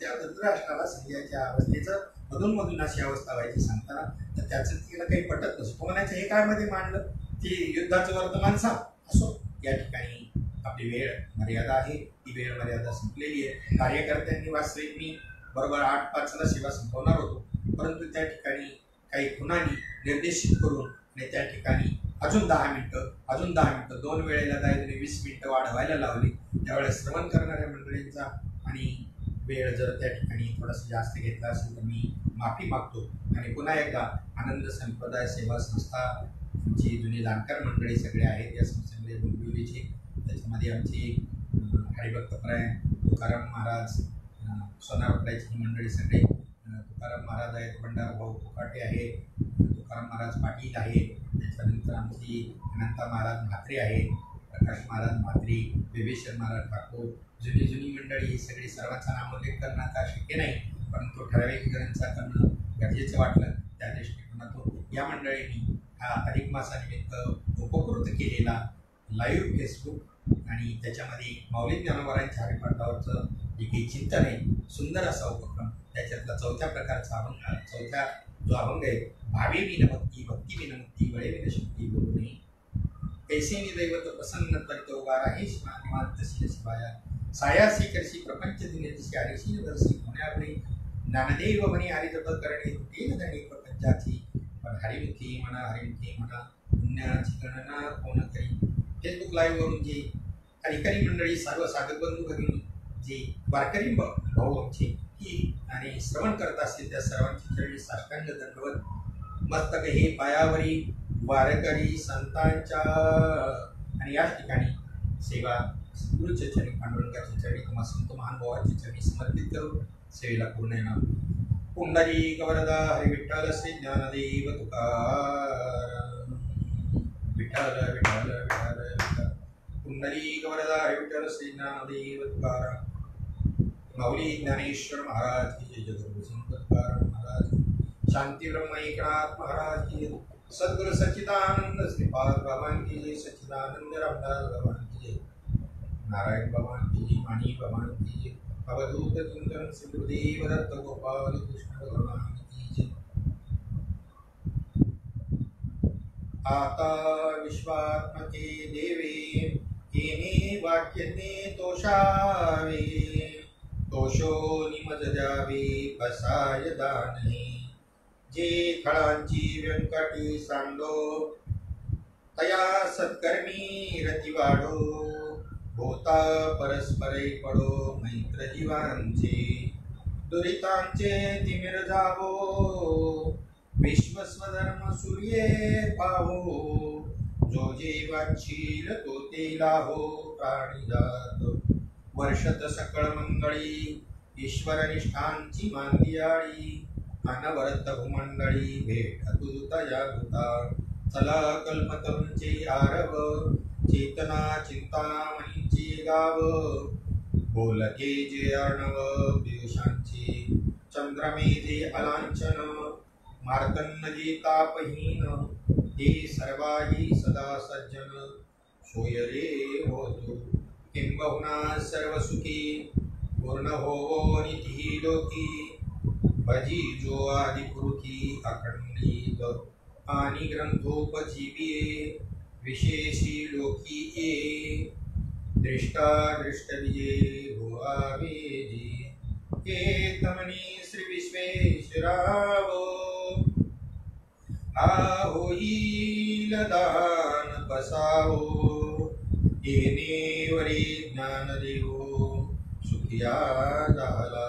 त्या धृतराष्ट्राला संजयाच्या अवस्थेचं मधून अशी अवस्था व्हायची सांगताना, तर त्याचं तिला काही पटत नसतो. म्हणायचं हे काय मध्ये मांडलं, ते युद्धाचं वर्तमान सांग. असो, या ठिकाणी आपली वेळ मर्यादा आहे, ती वेळ मर्यादा संपलेली आहे. कार्यकर्त्यांनी वास्तविक मी बरोबर 8:05 सेवा संपवणार होतो, परंतु त्या ठिकाणी काही खुणांनी निर्देशित करून आणि त्या ठिकाणी अजून 10 मिनिटं 2 वेळेला 20 मिनिटं वाढवायला लावली. त्यावेळेस श्रवण करणाऱ्या मंडळींचा आणि वेळ जर त्या ठिकाणी थोडासा जास्त घेतला असेल तर मी माफी मागतो. आणि पुन्हा एकदा आनंद संप्रदाय सेवा संस्था जी जुनी जाणकार मंडळी सगळे आहेत, या संस्थेमध्ये डोंबिवलीचे, त्याच्यामध्ये आमची हरिभक्तपरायण तुकाराम महाराज, सोनारपड्याची ही मंडळी सगळे, तुकाराम महाराज आहेत, भंडारभाऊ कोकाटे आहे, तुकाराम महाराज पाटील आहे, त्याच्यानंतर आमची अनंता महाराज म्हात्रे आहेत, प्रकाश महाराज म्हात्रे, विवेश्वर महाराज ठाकूर, जुनी मंडळी. ही सगळी सर्वांचा नामोल्लेख करणं आता शक्य नाही, परंतु ठराविक जणांचा करणं गरजेचं वाटलं. त्या दृष्टिकोनातून या मंडळींनी हा अधिक मासानिमित्त उपकृत केलेला लाईव्ह फेसबुक आणि त्याच्यामध्ये माऊली ज्ञानोबारायांच्या हरिपाठावरचं जे काही चिंतन आहे, सुंदर असा उपक्रम. त्याच्यातला चौथ्या प्रकारचा अभंग, चौथ्या जो अभंग आहे, भावे विनभक्ती भक्ती विनमुक्ती वळे विनशक्ती बोलू नये, कैसे दैवत प्रसन्न त्वरित उगारा हे शिवाय शिवाया सायासी करशी प्रपंच दिने दिशी आरिशी दर्शी होण्यापुढे ज्ञानदेव म्हणे हरिजप करणे तेन धणे प्रपंचाची, पण हरिमुखी म्हणा पुण्याची गणना कोण करी. फेसबुक लाईव्हवरून जे अधिकारी मंडळी, सर्व साधक बंधू भगिनी, जे वारकरी भाऊ आमचे ही आणि श्रवण करत असतील, त्या सर्वांची चरणी साष्टांग दंडवत. मस्तक हे पायावरी वारकरी संतांच्या. आणि याच ठिकाणी सेवा गुरुच्या चरणी, पांडुरंगाच्या चरणी, किंवा संत महानुभावाच्या चरणी समर्पित करून सेवेला पूर्ण येणार. पुंडलिक वरदा हरी विठ्ठल श्री ज्ञानदेव तुकाराम. विठ्ठल विठ्ठल विठ्ठल विठ्ठल. पुंडलिक वरदा हरी विठ्ठल श्री ज्ञानदेव तुकाराम. माऊली ज्ञानेश्वर महाराज की जय. जगद्गुरु संत तुकाराम महाराज. शांती ब्रह्म एकनाथ महाराज की. सद्गुरु सच्चिदानंद श्रीपाद भगवान की जय, सच्चिदानंद रामदास भगवान की जय, नारायण भगवान की जय, मानी भगवान की जय, अवधूत चिंतन श्री गुरुदेव दत्त गोपाल कृष्ण भगवान की जय। आता विश्वात्मके देवे येने वाक्यज्ञे तोषावे, तोषो निमज द्यावे बसाय दाने, जे खळांची व्यंकटी सांडो तया सत्कर्मी रती वाढो, होता परस्परे पडो मैत्र जीवांचे, दुरितांचे तिमिर जावो, विश्वस्वधर्म सूर्ये पाहो, जो जीवांशील तो ते लाहो प्राणी जात, वर्षत सकळ मंगळी ईश्वर निष्ठांची मांदियाळी, अनवरत भूमंडळी भेट तया भूता, चला कल्पतरूंचे आरव, चेतना चिंतामणींची गाव, बोलके जे अर्णव पियुषांची, चंद्रमेधे अलांछन, मार्तंडजी तापहीन, हे सर्वाही सदा सज्जन, सोय रे होतो किंबहुना सर्व सुखी, पूर्ण होवो निधी लोकी, भजी जो आदि पुरुषी अखंडित, आणि ग्रंथोपजीविये विशेषी लोकी ये, दृष्टा दृष्ट विजय भुआवेजी, हे तमनी श्री विश्वेश्वरावो, हा होईल दान बसावो, येणे वरी ज्ञान देवो, सुखिया झाला